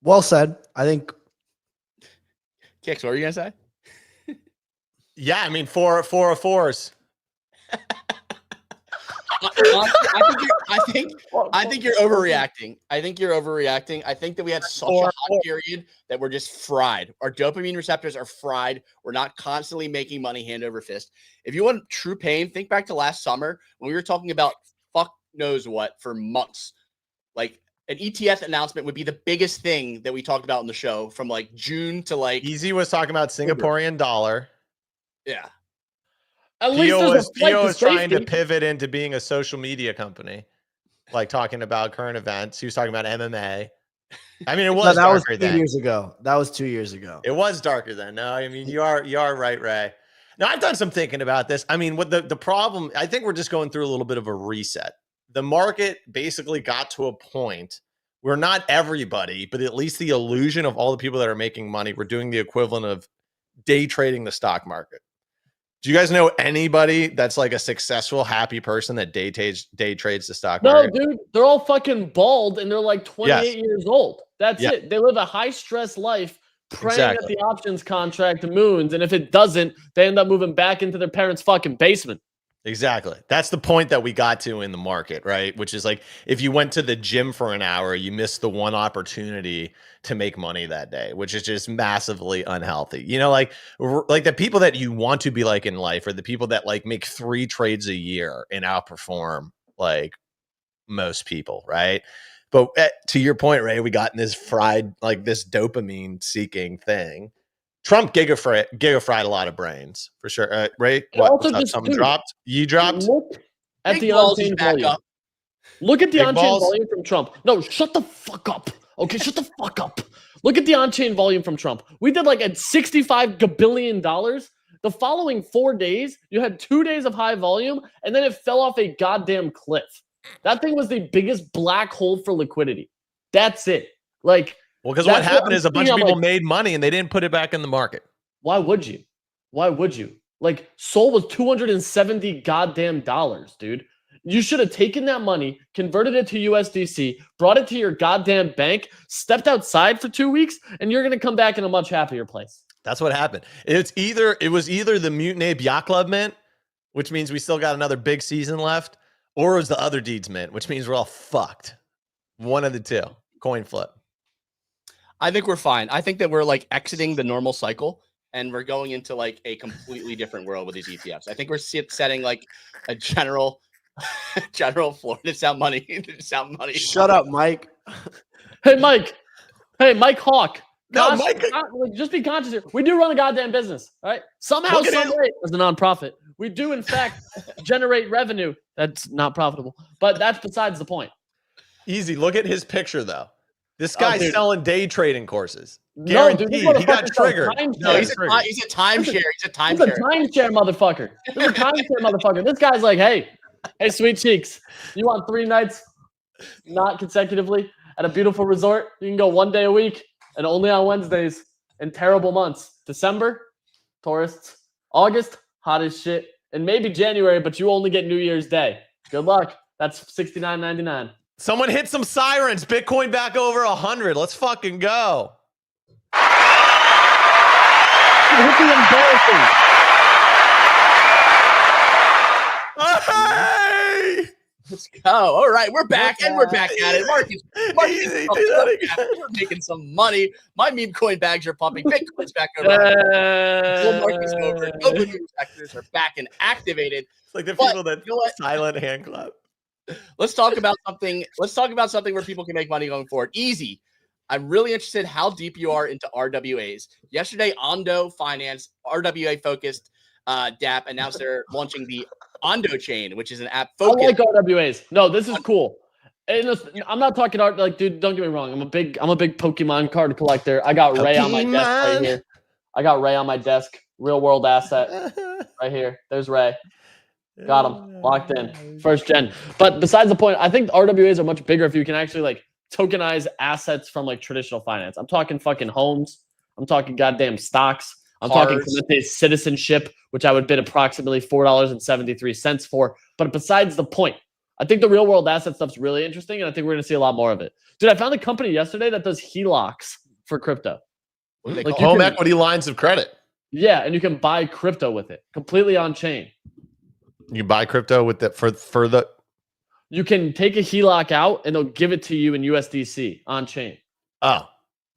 Well said. I think. Kix, what were you gonna say? Yeah, I mean, 4 of 4s. I think you're overreacting. I think you're overreacting. I think that we had such a hot period that we're just fried. Our dopamine receptors are fried. We're not constantly making money hand over fist. If you want true pain, think back to last summer when we were talking about fuck knows what for months. Like an ETF announcement would be the biggest thing that we talked about in the show from like June to like. Easy was talking about Singaporean dollar. Yeah. Theo was trying to pivot into being a social media company, like talking about current events. He was talking about MMA. I mean, it was that was 2 years ago. That was 2 years ago. It was darker then. No, I mean, you are right, Ray. Now, I've done some thinking about this. I mean, what the problem, I think we're just going through a little bit of a reset. The market basically got to a point where not everybody, but at least the illusion of all the people that are making money were doing the equivalent of day trading the stock market. Do you guys know anybody that's like a successful, happy person that day trades the stock market? No, dude, they're all fucking bald and they're like 28 years old. That's it. They live a high stress life praying that the options contract moons. And if it doesn't, they end up moving back into their parents' fucking basement. Exactly. That's the point that we got to in the market, right? Which is like, if you went to the gym for an hour, you missed the one opportunity to make money that day, which is just massively unhealthy. You know, like the people that you want to be like in life are the people that like make 3 trades a year and outperform like most people, right? But to your point, Ray, we got in this fried, like this dopamine seeking thing. Trump gigafried a lot of brains for sure. Ray, what's up? Something dropped? You dropped? Look at the on-chain volume. Look at the on-chain volume from Trump. No, shut the fuck up. Okay, shut the fuck up. Look at the on-chain volume from Trump. We did like at $65 billion. The following 4 days, you had 2 days of high volume, and then it fell off a goddamn cliff. That thing was the biggest black hole for liquidity. That's it. Like, well, because what happened is a bunch of people made money and they didn't put it back in the market. Why would you? Why would you? Like, Sol was $270 goddamn dollars, dude. You should have taken that money, converted it to USDC, brought it to your goddamn bank, stepped outside for 2 weeks, and you're going to come back in a much happier place. That's what happened. It was either the Mutant Ape Yacht Club mint, which means we still got another big season left, or it was the other deeds mint, which means we're all fucked. One of the two. Coin flip. I think we're fine. I think that we're like exiting the normal cycle and we're going into like a completely different world with these ETFs. I think we're setting like a general floor to sound money. Shut up, Mike. Hey, Mike. Hey, Mike Hawk. No, Mike. Just be conscious here. We do run a goddamn business, all right? Somehow, some way, as a nonprofit, we do in fact generate revenue that's not profitable, but that's besides the point. Easy. Look at his picture, though. This guy's selling day trading courses. No, dude, Guaranteed. He got triggered. No, he's a timeshare. He's a timeshare. He's a timeshare motherfucker. This is a timeshare motherfucker. This guy's like, hey, sweet cheeks, you want 3 nights, not consecutively, at a beautiful resort? You can go 1 day a week and only on Wednesdays in terrible months. December, tourists. August, hot as shit. And maybe January, but you only get New Year's Day. Good luck. That's $69.99. Someone hit some sirens. Bitcoin back over 100. Let's fucking go. Hit the embarrassing. Hey! Let's go. All right, we're back and we're back at it. Marcus, Easy, do that again. we're making some money. My meme coin bags are pumping. Bitcoin's back over. Marcus over. Global sectors are back and activated. It's like the people that silent hand clap. Let's talk about something. Let's talk about something where people can make money going forward. Easy. I'm really interested how deep you are into RWAs. Yesterday, Ondo Finance, RWA focused DApp announced they're launching the Ondo chain, which is an app focused. I like RWAs. No, this is cool. And I'm not talking art. Like, dude, don't get me wrong. I'm a big Pokemon card collector. I got Ray on my desk right here. I got Ray on my desk. Real world asset right here. There's Ray. Got him locked in. First gen. But besides the point, I think RWAs are much bigger if you can actually like tokenize assets from like traditional finance. I'm talking fucking homes. I'm talking goddamn stocks. I'm talking citizenship, which I would bid approximately $4.73 for. But besides the point, I think the real world asset stuff's really interesting, and I think we're going to see a lot more of it. Dude, I found a company yesterday that does HELOCs for crypto. What do they call home equity lines of credit? Yeah, and you can buy crypto with it, completely on chain. You buy crypto with that for the. You can take a HELOC out, and they'll give it to you in USDC on chain. Oh,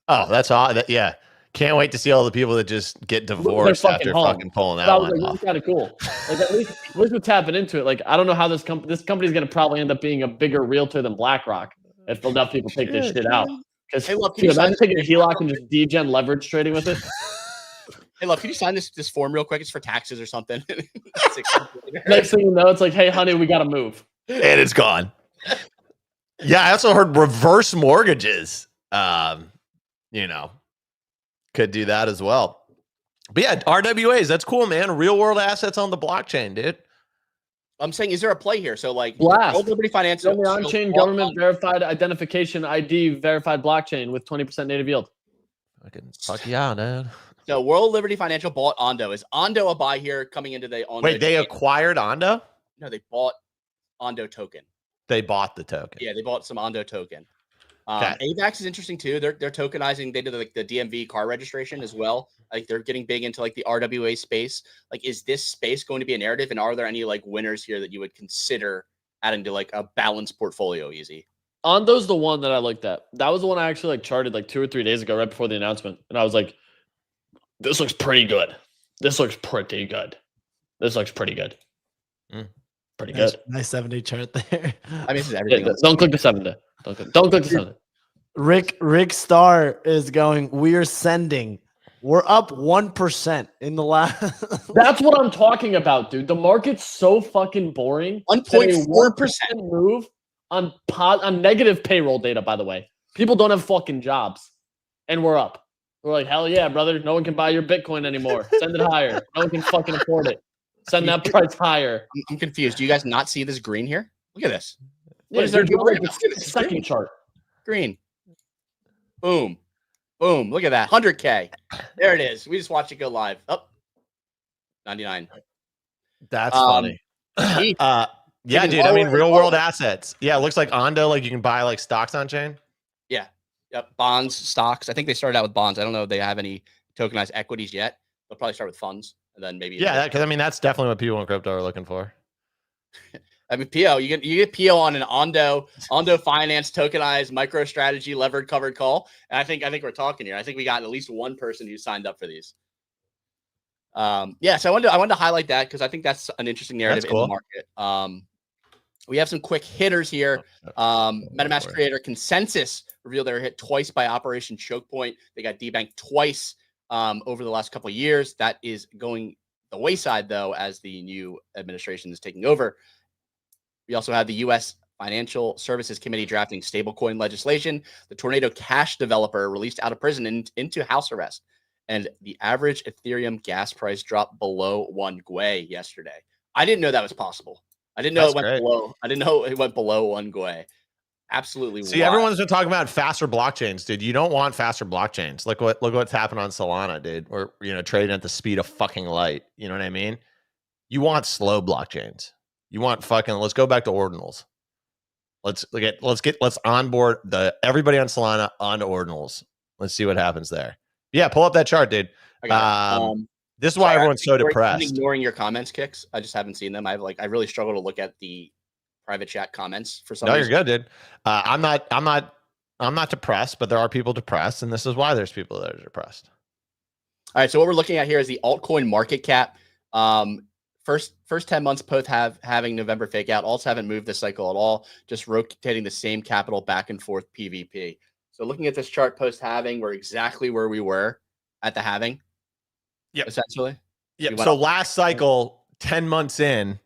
that's odd. Yeah. Can't wait to see all the people that just get divorced after fucking pulling that one off. That's kind of cool. Like at least we're tapping into it. Like I don't know how this company is going to probably end up being a bigger realtor than BlackRock if enough people take this shit out. Because imagine taking a HELOC and just degen leverage trading with it. Hey, love, can you sign this form real quick? It's for taxes or something. Next thing you know, it's like, hey, honey, we got to move. And it's gone. Yeah, I also heard reverse mortgages, could do that as well. But yeah, RWAs, that's cool, man. Real world assets on the blockchain, dude. I'm saying, is there a play here? So like Blast. Liberty Financial. Only on-chain government verified identification ID verified blockchain with 20% native yield. Fuck yeah, dude. So World Liberty Financial bought Ondo. Is Ondo a buy here coming into the Ondo? Wait, they acquired Ondo? No, they bought Ondo token. They bought the token. Yeah, they bought some Ondo token. Okay. AVAX is interesting too. They're tokenizing. They did like the DMV car registration as well. Like they're getting big into like the RWA space. Like, is this space going to be a narrative? And are there any like winners here that you would consider adding to like a balanced portfolio? Easy. Ondo's the one that I looked at. That was the one I actually like charted like 2 or 3 days ago, right before the announcement. And I was like, this looks pretty good. This looks pretty good. This looks pretty good. Pretty good. Nice 7-day chart there. I mean, this is everything. Yeah, don't click the 7-day. Don't click the 7-day. Rick Starr is going, we're sending. We're up 1% in the last. That's what I'm talking about, dude. The market's so fucking boring. 1.4% move on negative payroll data, by the way. People don't have fucking jobs. And we're up. We're like, hell yeah, brother. No one can buy your Bitcoin anymore. Send it higher. No one can fucking afford it. Send that price higher. I'm confused. Do you guys not see this green here? Look at this. What is there? The second chart. Green. Boom. Boom. Look at that. 100K. There it is. We just watched it go live. Up. 99. That's funny. Yeah, Even dude. I mean, lower- real world assets. Yeah, it looks like Ondo, like you can buy like stocks on chain. Yeah. Yep. Bonds, stocks. I think they started out with bonds. I don't know if they have any tokenized equities yet. They'll probably start with funds and then maybe. Yeah, because I mean, that's definitely what people in crypto are looking for. I mean, PO, you get PO on an Ondo Finance tokenized MicroStrategy levered covered call. And I think we're talking here. I think we got at least one person who signed up for these. Yeah, so I wanted to highlight that because I think that's an interesting narrative in the market. We have some quick hitters here. MetaMask creator Consensus revealed they were hit twice by Operation Choke Point. They got debanked twice over the last couple of years. That is going the wayside, though, as the new administration is taking over. We also have the U.S. Financial Services Committee drafting stablecoin legislation. The Tornado Cash developer released out of prison and into house arrest. And the average Ethereum gas price dropped below 1 GUI yesterday. I didn't know that was possible. I didn't know it went below. I didn't know it went below 1 GUI. Absolutely. See, everyone's been talking about faster blockchains, dude. You don't want faster blockchains. Look what's happened on Solana, dude. Or trading at the speed of fucking light. You know what I mean? You want slow blockchains. You want fucking. Let's go back to ordinals. Let's onboard everybody on Solana onto ordinals. Let's see what happens there. Yeah, pull up that chart, dude. This is why everyone's so depressed. I'm ignoring your comments, Kicks. I just haven't seen them. I really struggle to look at the private chat comments for some reason. You're good, dude. I'm not depressed, but there are people depressed, and this is why there's people that are depressed. All right, so what we're looking at here is the altcoin market cap. First 10 months post having November fake out. Alts haven't moved this cycle at all, just rotating the same capital back and forth PvP. So looking at this chart post halving, we're exactly where we were at the halving. Yeah, essentially. Yeah. So last cycle, 10 months in,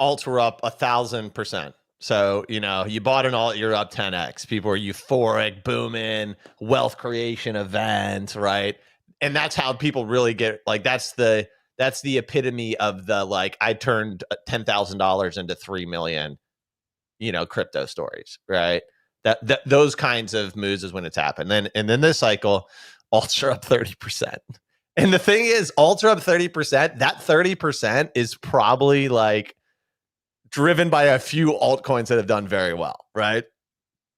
alts were up 1,000%. So, you bought an alt, you're up 10x. People are euphoric, booming, wealth creation event, right? And that's how people really get, that's the epitome of the, I turned $10,000 into 3 million, crypto stories, right? Those kinds of moves is when it's happened. And then this cycle, alts are up 30%. And the thing is, alts are up 30%. That 30% is probably driven by a few altcoins that have done very well, right?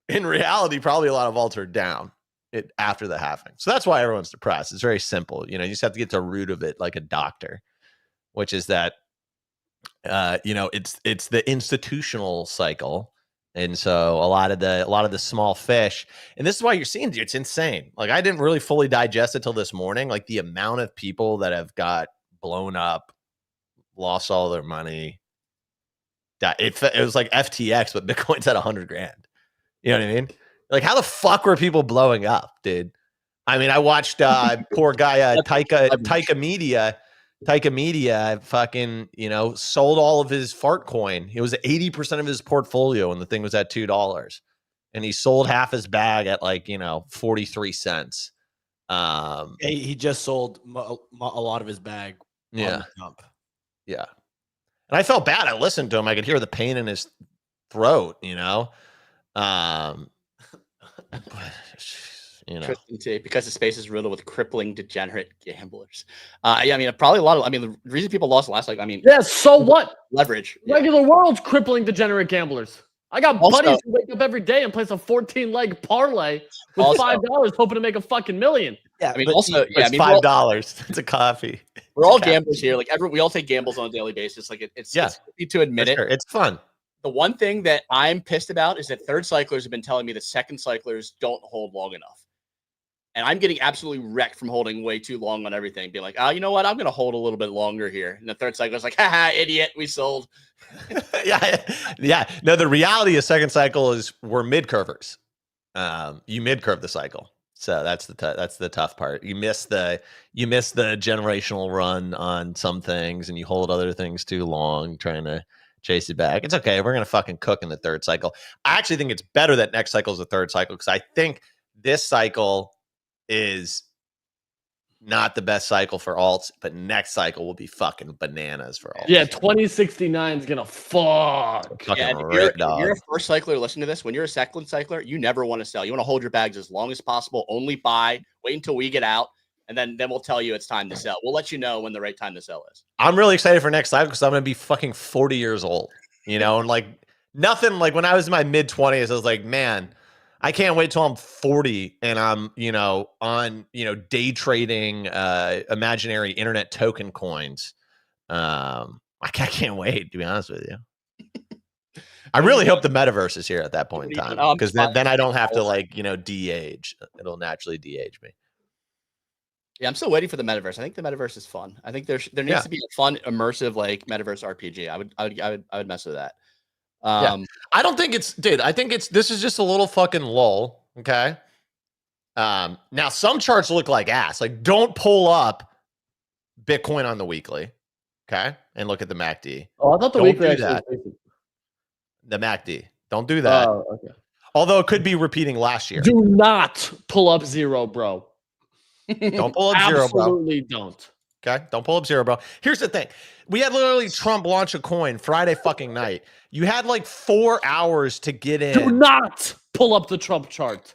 In reality, probably a lot of alts are down after the halving. So that's why everyone's depressed. It's very simple. You just have to get to the root of it like a doctor, which is that, it's the institutional cycle. And so a lot of the small fish, and this is why you're seeing, it's insane. I didn't really fully digest it till this morning. The amount of people that have got blown up, lost all their money. It was like FTX, but Bitcoin's at 100 grand. You know what I mean? How the fuck were people blowing up, dude? I mean, I watched poor guy Taika Media fucking, sold all of his fart coin. It was 80% of his portfolio and the thing was at $2. And he sold half his bag at 43 cents. He just sold a lot of his bag. Yeah. Yeah. And I felt bad. I listened to him. I could hear the pain in his throat, Interesting too, because the space is riddled with crippling, degenerate gamblers. Probably the reason people lost last, so what? Leverage. Regular world's crippling, degenerate gamblers. I got buddies who wake up every day and place a 14-leg parlay with $5, hoping to make a fucking million. Yeah, it's $5. It's a coffee. We're all gamblers here. We all take gambles on a daily basis. It's easy to admit it. Sure. It's fun. The one thing that I'm pissed about is that third cyclers have been telling me that second cyclers don't hold long enough. And I'm getting absolutely wrecked from holding way too long on everything. Being like, you know what? I'm going to hold a little bit longer here. And the third cycle is like, haha, idiot, we sold. Yeah. No, the reality of second cycle is we're mid-curvers. You mid-curve the cycle. So that's the tough part. You miss the generational run on some things and you hold other things too long trying to chase it back. It's okay. We're going to fucking cook in the third cycle. I actually think it's better that next cycle is the third cycle because I think this cycle is not the best cycle for alts, but next cycle will be fucking bananas for alts. Yeah, 2069 is gonna fuck. Yeah, if you're a first cycler listening to this, when you're a second cycler, you never want to sell. You want to hold your bags as long as possible, only buy, wait until we get out. and then we'll tell you it's time to sell. We'll let you know when the right time to sell is. I'm really excited for next cycle because I'm gonna be fucking 40 years old. You know, and like nothing like when I was in my mid 20s, I was like, man, I can't wait till I'm 40 and I'm, on, day trading imaginary internet token coins. I can't wait, to be honest with you. I really hope the metaverse is here at that point in time because then I don't have to de-age. It'll naturally de-age me. Yeah, I'm still waiting for the metaverse. I think the metaverse is fun. I think there needs to be a fun, immersive like metaverse RPG. I would mess with that. I don't think it's, dude. I think this is just a little fucking lull. Okay. Now some charts look like ass. Like, don't pull up Bitcoin on the weekly. Okay, and look at the MACD. Oh, I thought the weekly actually. The MACD. Don't do that. Oh, okay. Although it could be repeating last year. Do not pull up zero, bro. Don't pull up zero, bro. Absolutely don't. Okay, don't pull up zero, bro. Here's the thing: we had literally Trump launch a coin Friday fucking night. You had like 4 hours to get in. Do not pull up the Trump chart.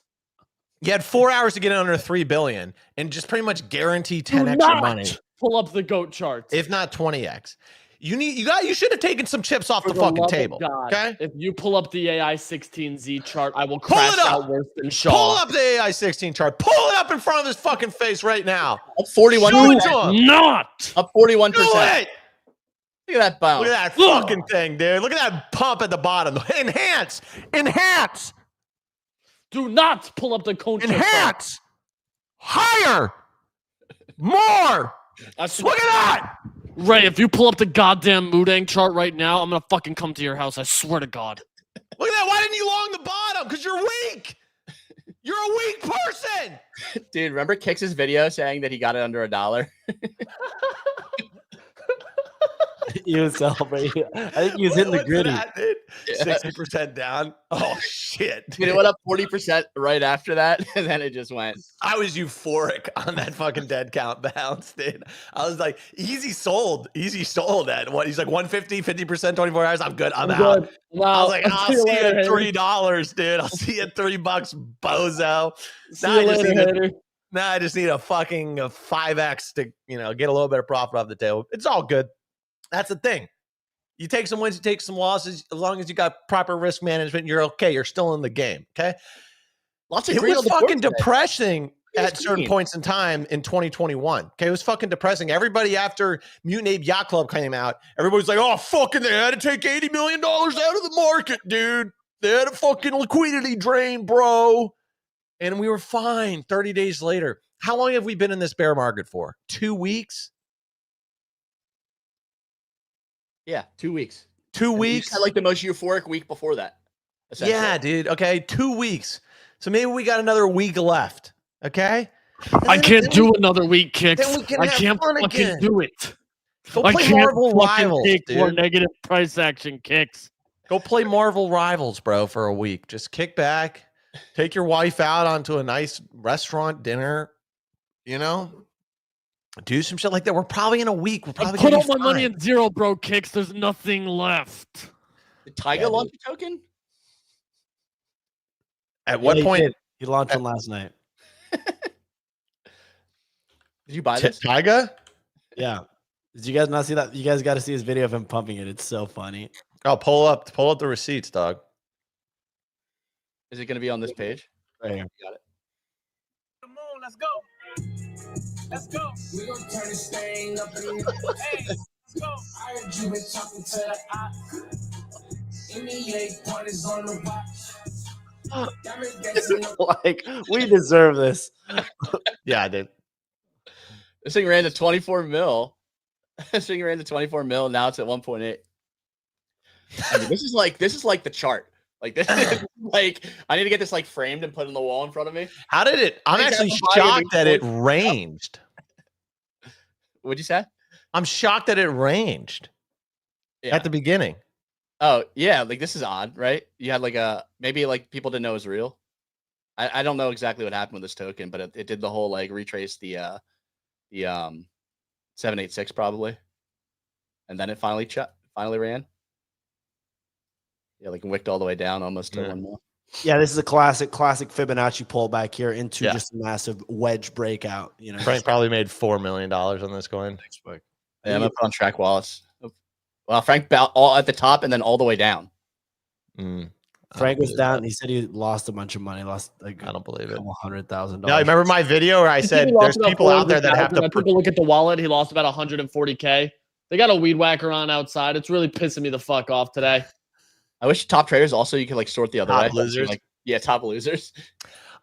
You had 4 hours to get in under 3 billion and just pretty much guarantee 10 extra money. Pull up the GOAT chart. If not 20x. You should have taken some chips off the fucking table. Okay? If you pull up the AI16Z chart, I will crash out worse than Shaw. Pull up the AI16 chart. Pull it up in front of his fucking face right now. Up 41%. Not up 41%. Do it. Look at that bounce. Look at that fucking thing, dude. Look at that pump at the bottom. Enhance. Do not pull up the Concha. Enhance. Higher. More. Look at that. Ray, if you pull up the goddamn Mudang chart right now, I'm gonna fucking come to your house. I swear to God. Look at that. Why didn't you long the bottom? Because you're weak. You're a weak person. Dude, remember Kix's video saying that he got it under $1? He was celebrating. I think he was hitting the gritty. 60% down. Oh shit! Dude, it went up 40% right after that, and then it just went. I was euphoric on that fucking dead count bounce, dude. I was like, easy sold at what? He's like 150, 50%, 24 hours. I'm good. I'm out. Good. Wow. I was like, I'll see you at $3, dude. I'll see you at $3, bozo. Now I just need a fucking 5x to get a little bit of profit off the table. It's all good. That's the thing. You take some wins, you take some losses. As long as you got proper risk management, you're okay. You're still in the game. Okay. Lots of it was fucking depressing at certain points in time in 2021. Okay. It was fucking depressing. Everybody after Mutant Ape Yacht Club came out, everybody's like, oh, fucking, they had to take $80 million out of the market, dude. They had a fucking liquidity drain, bro. And we were fine 30 days later. How long have we been in this bear market for? 2 weeks? Yeah, 2 weeks. 2 weeks? Had like the most euphoric week before that. Yeah, dude. Okay, 2 weeks. So maybe we got another week left. Okay? I can't do another week, Kicks. I can't fucking do it. Go play Marvel Rivals, dude. More negative price action, Kicks. Go play Marvel Rivals, bro, for a week. Just kick back. Take your wife out onto a nice restaurant dinner. Do some shit like that. We're probably in a week. We're probably put all my money in zero, bro. Kicks. There's nothing left. Did Tyga launch a token? At what point? He launched one last night. Did you buy this? Tyga? Yeah. Did you guys not see that? You guys got to see his video of him pumping it. It's so funny. Oh, pull up the receipts, dog. Is it going to be on this page? Right here. Got it. Come on, let's go. Let's go. We're going to turn this thing up in the hey, let's go. I heard you been talking to the op. NBA parties on the watch. Like, we deserve this. Yeah, I did. This thing ran to 24 mil. This thing ran to 24 mil. Now it's at 1.8. I mean, this is like the chart. Like this is like I need to get this like framed and put on the wall in front of me. How did it? I'm actually shocked that it ranged. What'd you say? I'm shocked that it ranged at the beginning. Oh yeah, like this is odd, right? You had like maybe like people didn't know it was real. I don't know exactly what happened with this token, but it did the whole like retrace the 786 probably, and then it finally ran. Yeah, like wicked all the way down almost to 1 mil. Yeah, this is a classic Fibonacci pullback here into Yeah. just a massive wedge breakout. You know, Frank probably made $4 million on this coin. Yeah, I'm gonna put on Track Wallace. Well, Frank all at the top and then all the way down. Frank was down. He said he lost a bunch of money. Lost like I don't believe it. $100,000. No, remember my video where I said there's people out there that have to. People look at the wallet. He lost about 140K. They got a weed whacker on outside. It's really pissing me the fuck off today. I wish top traders also you could like sort the other Top way. losers. Like, yeah, top losers.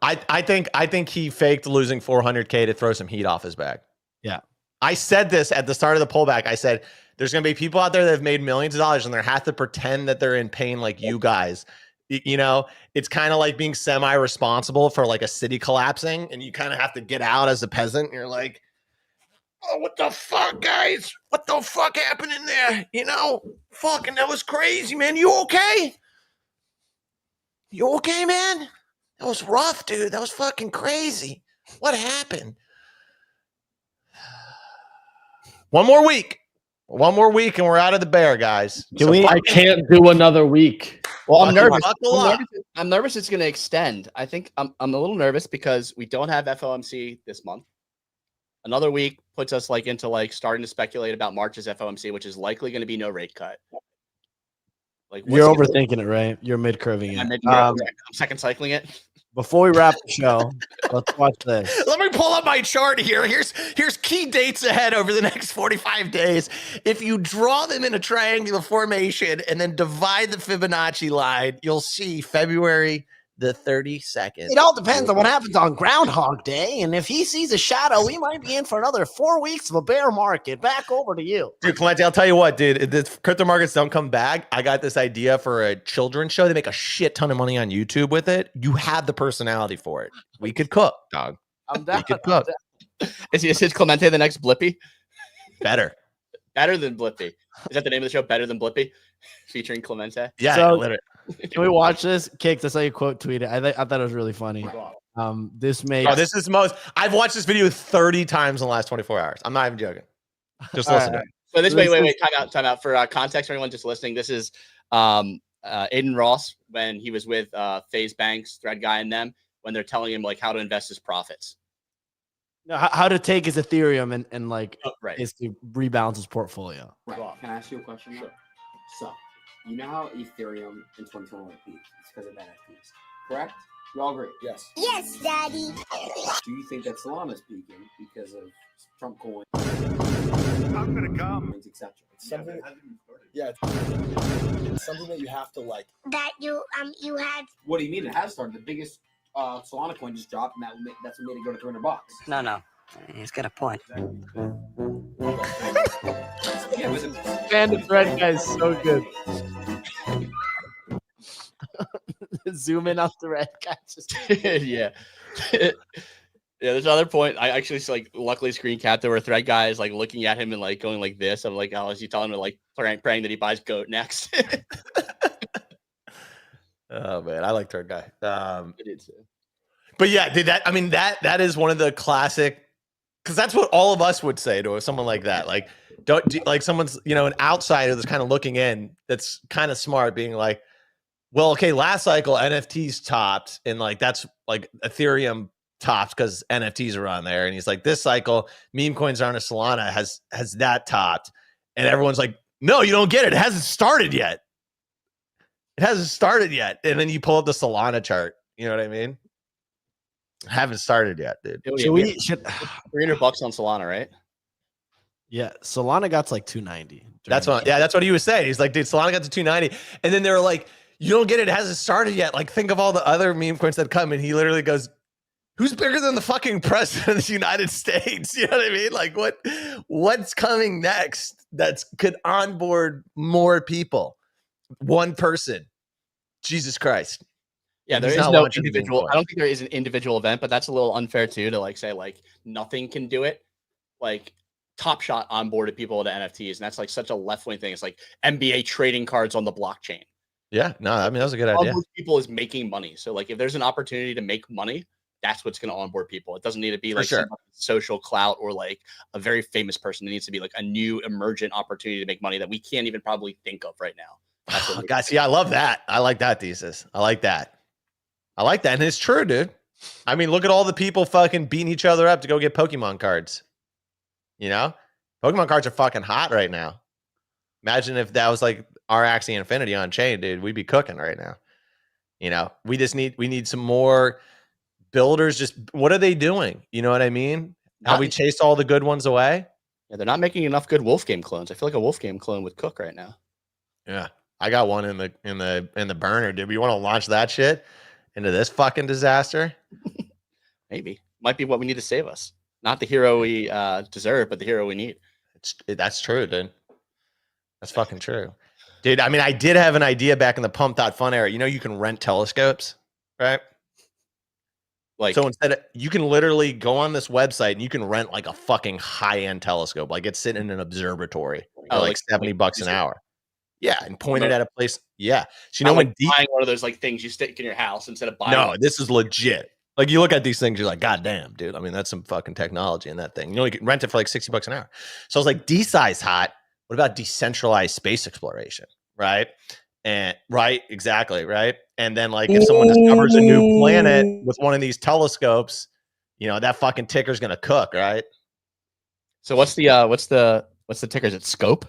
I think he faked losing 400K to throw some heat off his back. Yeah. I said this at the start of the pullback. I said there's going to be people out there that have made millions of dollars and they have to pretend that they're in pain like you guys. You know, it's kind of like being semi-responsible for like a city collapsing, and you kind of have to get out as a peasant. You're like, oh, what the fuck, guys? What the fuck happened in there? You know, fucking that was crazy, man. You okay? You okay, man? That was rough, dude. That was fucking crazy. What happened? One more week, and we're out of the bear, guys. I can't do another week. Well, I'm nervous. I'm nervous it's going to extend. I think I'm a little nervous because we don't have FOMC this month. Another week puts us like into like starting to speculate about March's FOMC, which is likely going to be no rate cut. Like you're overthinking it, right? You're mid-curving it. I'm second cycling it. Before we wrap the show, let's watch this. Let me pull up my chart here. Here's key dates ahead over the next 45 days. If you draw them in a triangular formation and then divide the Fibonacci line, you'll see February the 32nd. It all depends on what happens on Groundhog Day, and if he sees a shadow, we might be in for another 4 weeks of a bear market. Back over to you. Dude, Clemente, I'll tell you what, dude. If the crypto markets don't come back, I got this idea for a children's show. They make a shit ton of money on YouTube with it. You have the personality for it. We could cook, dog. I'm down. We could cook. Is Clemente the next Blippy? Better than Blippy. Is that the name of the show? Better than Blippy, featuring Clemente. Yeah, so, literally. Can we watch this? Kicks, I saw you quote tweet it. I thought it was really funny. This is most. I've watched this video 30 times in the last 24 hours. I'm not even joking. Just listen to it. So this wait, time out for context for anyone just listening. This is Aiden Ross when he was with FaZe Banks, Thread Guy, and them when they're telling him like how to invest his profits. No, how to take his Ethereum and like right. basically rebalance his portfolio. Right. Can I ask you a question? Sure. So, you know how Ethereum in 2021 peaked? It's because of NFTs, correct? You all agree? Yes. Yes, Daddy. Do you think that Solana's peaking because of Trump coin? I'm gonna come. Etc. It's something. Yeah, it's something that you have to like. That you had. What do you mean? It has started. The biggest Solana coin just dropped, and that's what made it go to $300. No. He's got a point. And the Thread Guy is so good. Zoom in on Thread Guy. Yeah. Yeah, there's another point. I actually like luckily screen capped where Thread Guy is like looking at him and like going like this. I'm like, oh, is he telling him to like praying that he buys GOAT next? Oh man, I like Thread Guy. But yeah, dude, that is one of the classic, because that's what all of us would say to someone like that. Like, like someone's, an outsider that's kind of looking in, that's kind of smart, being like, well, okay, last cycle NFTs topped, and like that's like Ethereum topped because NFTs are on there, and he's like, this cycle meme coins are on a Solana has that topped, and everyone's like, no, you don't get it. It hasn't started yet. It hasn't started yet, and then you pull up the Solana chart. You know what I mean? Haven't started yet, dude. Should $300 on Solana, right? Yeah, Solana got to like 290. That's what he was saying. He's like, dude, Solana got to 290, and then they were like, you don't get it. It hasn't started yet. Like, think of all the other meme coins that come, and he literally goes, who's bigger than the fucking president of the United States? You know what I mean? Like, what's coming next that could onboard more people? One person. Jesus Christ. Yeah, there is no individual. I don't think there is an individual event, but that's a little unfair too to like say like nothing can do it. Like Top Shot onboarded people to NFTs, and that's like such a left wing thing. It's like NBA trading cards on the blockchain. Yeah, no, I mean that was a good idea. All those people is making money. So like if there's an opportunity to make money, that's what's going to onboard people. It doesn't need to be like social clout or like a very famous person. It needs to be like a new emergent opportunity to make money that we can't even probably think of right now. Guys, yeah, I love that. I like that thesis. I like that. I like that. And it's true, dude. I mean, look at all the people fucking beating each other up to go get Pokemon cards. You know? Pokemon cards are fucking hot right now. Imagine if that was like our Axie Infinity on chain, dude. We'd be cooking right now. You know, we need some more builders. Just what are they doing? You know what I mean? How we chased all the good ones away? Yeah, they're not making enough good Wolf Game clones. I feel like a Wolf Game clone would cook right now. Yeah. I got one in the burner, dude. We want to launch that shit into this fucking disaster? Maybe. Might be what we need to save us. Not the hero we deserve, but the hero we need. That's true, dude. That's fucking true. Dude, I mean, I did have an idea back in the pump.fun era. You know, you can rent telescopes, right? Like, so instead of, you can literally go on this website and you can rent like a fucking high-end telescope. Like it's sitting in an observatory for like $70 an hour. Yeah, and point it at a place. Yeah. So you know when buying one of those like things you stick in your house instead of buying. No, this is legit. Like you look at these things, you're like, God damn, dude. I mean, that's some fucking technology in that thing. You know, you can rent it for like $60 an hour. So I was like, D-size hot. What about decentralized space exploration? Right. And right, exactly. Right. And then like if someone discovers a new planet with one of these telescopes, you know, that fucking ticker's gonna cook, right? So what's the ticker? Is it scope?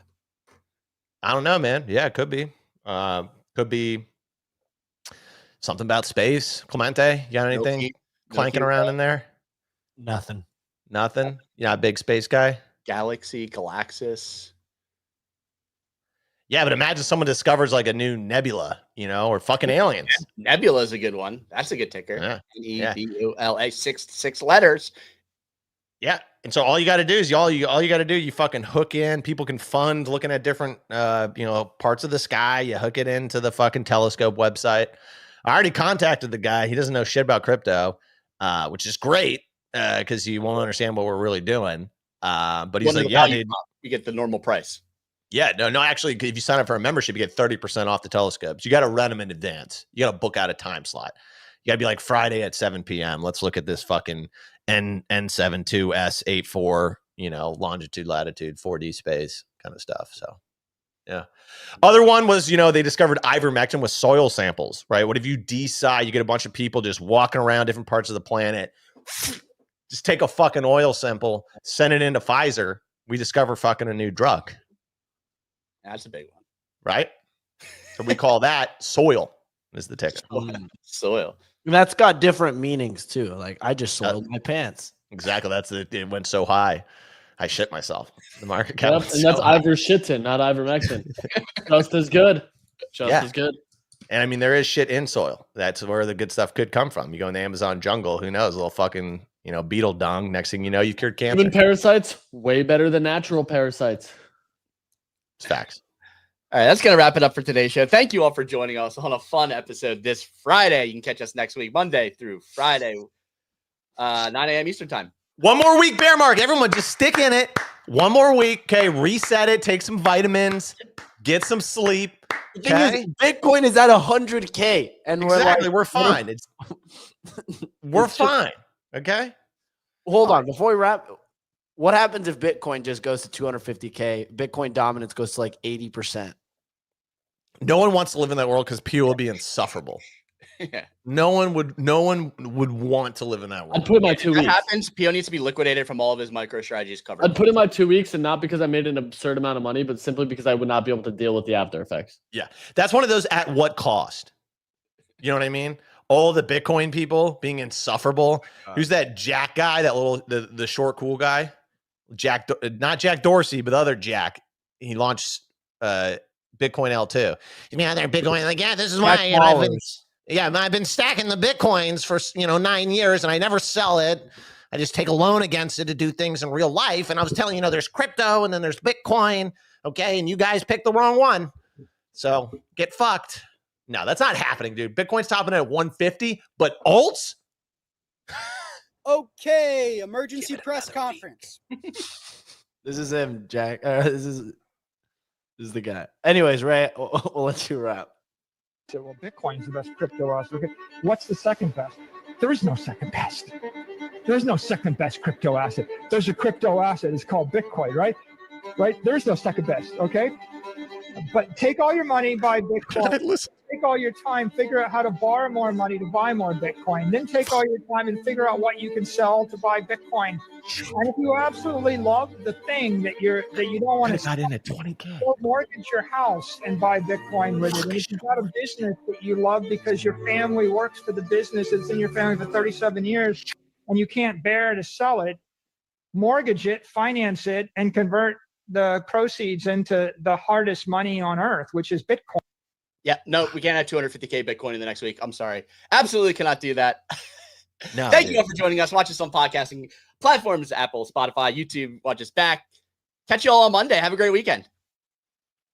I don't know, man. Yeah, it could be. Could be something about space. Clemente, you got anything clanking around in there? Nothing. Nothing? You're not a big space guy? Galaxy, Galaxis. Yeah, but imagine someone discovers like a new nebula, you know, or fucking aliens. Nebula is a good one. That's a good ticker. Yeah. Nebula, six letters. Yeah. And so all you got to do is you fucking hook in. People can fund looking at different, parts of the sky. You hook it into the fucking telescope website. I already contacted the guy. He doesn't know shit about crypto, which is great because you won't understand what we're really doing. But he's like, yeah, dude, you get the normal price. Yeah, no, actually, if you sign up for a membership, you get 30% off the telescopes. You got to rent them in advance. You got to book out a time slot. You got to be like Friday at 7 p.m. Let's look at this fucking N72S84, longitude, latitude, 4D space kind of stuff. So, yeah. Other one was, they discovered ivermectin with soil samples, right? What if you decide you get a bunch of people just walking around different parts of the planet, just take a fucking oil sample, send it into Pfizer. We discover fucking a new drug. That's a big one. Right? So we call that soil is the ticker. Soil. And that's got different meanings too. Like I just soiled my pants. Exactly. It went so high. I shit myself. The market cap. Yep, and that's ivermectin, not ivermectin. Just as good. Just as good. And I mean, there is shit in soil. That's where the good stuff could come from. You go in the Amazon jungle, who knows? A little fucking, beetle dung. Next thing you know, you've cured cancer. Human parasites, way better than natural parasites. It's facts. All right, that's going to wrap it up for today's show. Thank you all for joining us on a fun episode this Friday. You can catch us next week, Monday through Friday, 9 a.m. Eastern time. One more week, bear market. Everyone just stick in it. One more week. Okay, reset it. Take some vitamins. Get some sleep. Okay? Bitcoin is at 100K. And we're fine. We're fine. Okay? Hold on. Before we wrap, what happens if Bitcoin just goes to 250K? Bitcoin dominance goes to like 80%. No one wants to live in that world because P will be insufferable. Yeah. No one would want to live in that world. I'd put in my 2 weeks. If that happens, P needs to be liquidated from all of his micro strategies covered. I'd put in my 2 weeks, and not because I made an absurd amount of money, but simply because I would not be able to deal with the after effects. Yeah. That's one of those at what cost? You know what I mean? All the Bitcoin people being insufferable. Who's that Jack guy, that little the short cool guy? Jack, not Jack Dorsey, but the other Jack. He launched Bitcoin L2. You mean there Bitcoin? Like, yeah, this is why I've been stacking the Bitcoins for 9 years and I never sell it. I just take a loan against it to do things in real life. And I was telling there's crypto and then there's Bitcoin. Okay, and you guys picked the wrong one. So get fucked. No, that's not happening, dude. Bitcoin's topping at 150, but alts. Okay, emergency press conference. This is him, Jack. This is the guy. Anyways, Ray, we'll let you wrap. So, well, Bitcoin's the best crypto asset. Okay. What's the second best? There is no second best. There's no second best crypto asset. There's a crypto asset. It's called Bitcoin, right? Right? There's no second best, okay? But take all your money, buy Bitcoin. take all your time, figure out how to borrow more money to buy more Bitcoin. Then take all your time and figure out what you can sell to buy Bitcoin. And if you absolutely love the thing that you don't want to got in at 20K. mortgage your house and buy Bitcoin with it. And if you've got a business that you love because your family works for the business, it's in your family for 37 years, and you can't bear to sell it, mortgage it, finance it, and convert the proceeds into the hardest money on earth, which is Bitcoin. Yeah, no, we can't have 250K Bitcoin in the next week. I'm sorry. Absolutely cannot do that. No, Thank you all for joining us. Watch us on podcasting platforms, Apple, Spotify, YouTube. Watch us back. Catch you all on Monday. Have a great weekend.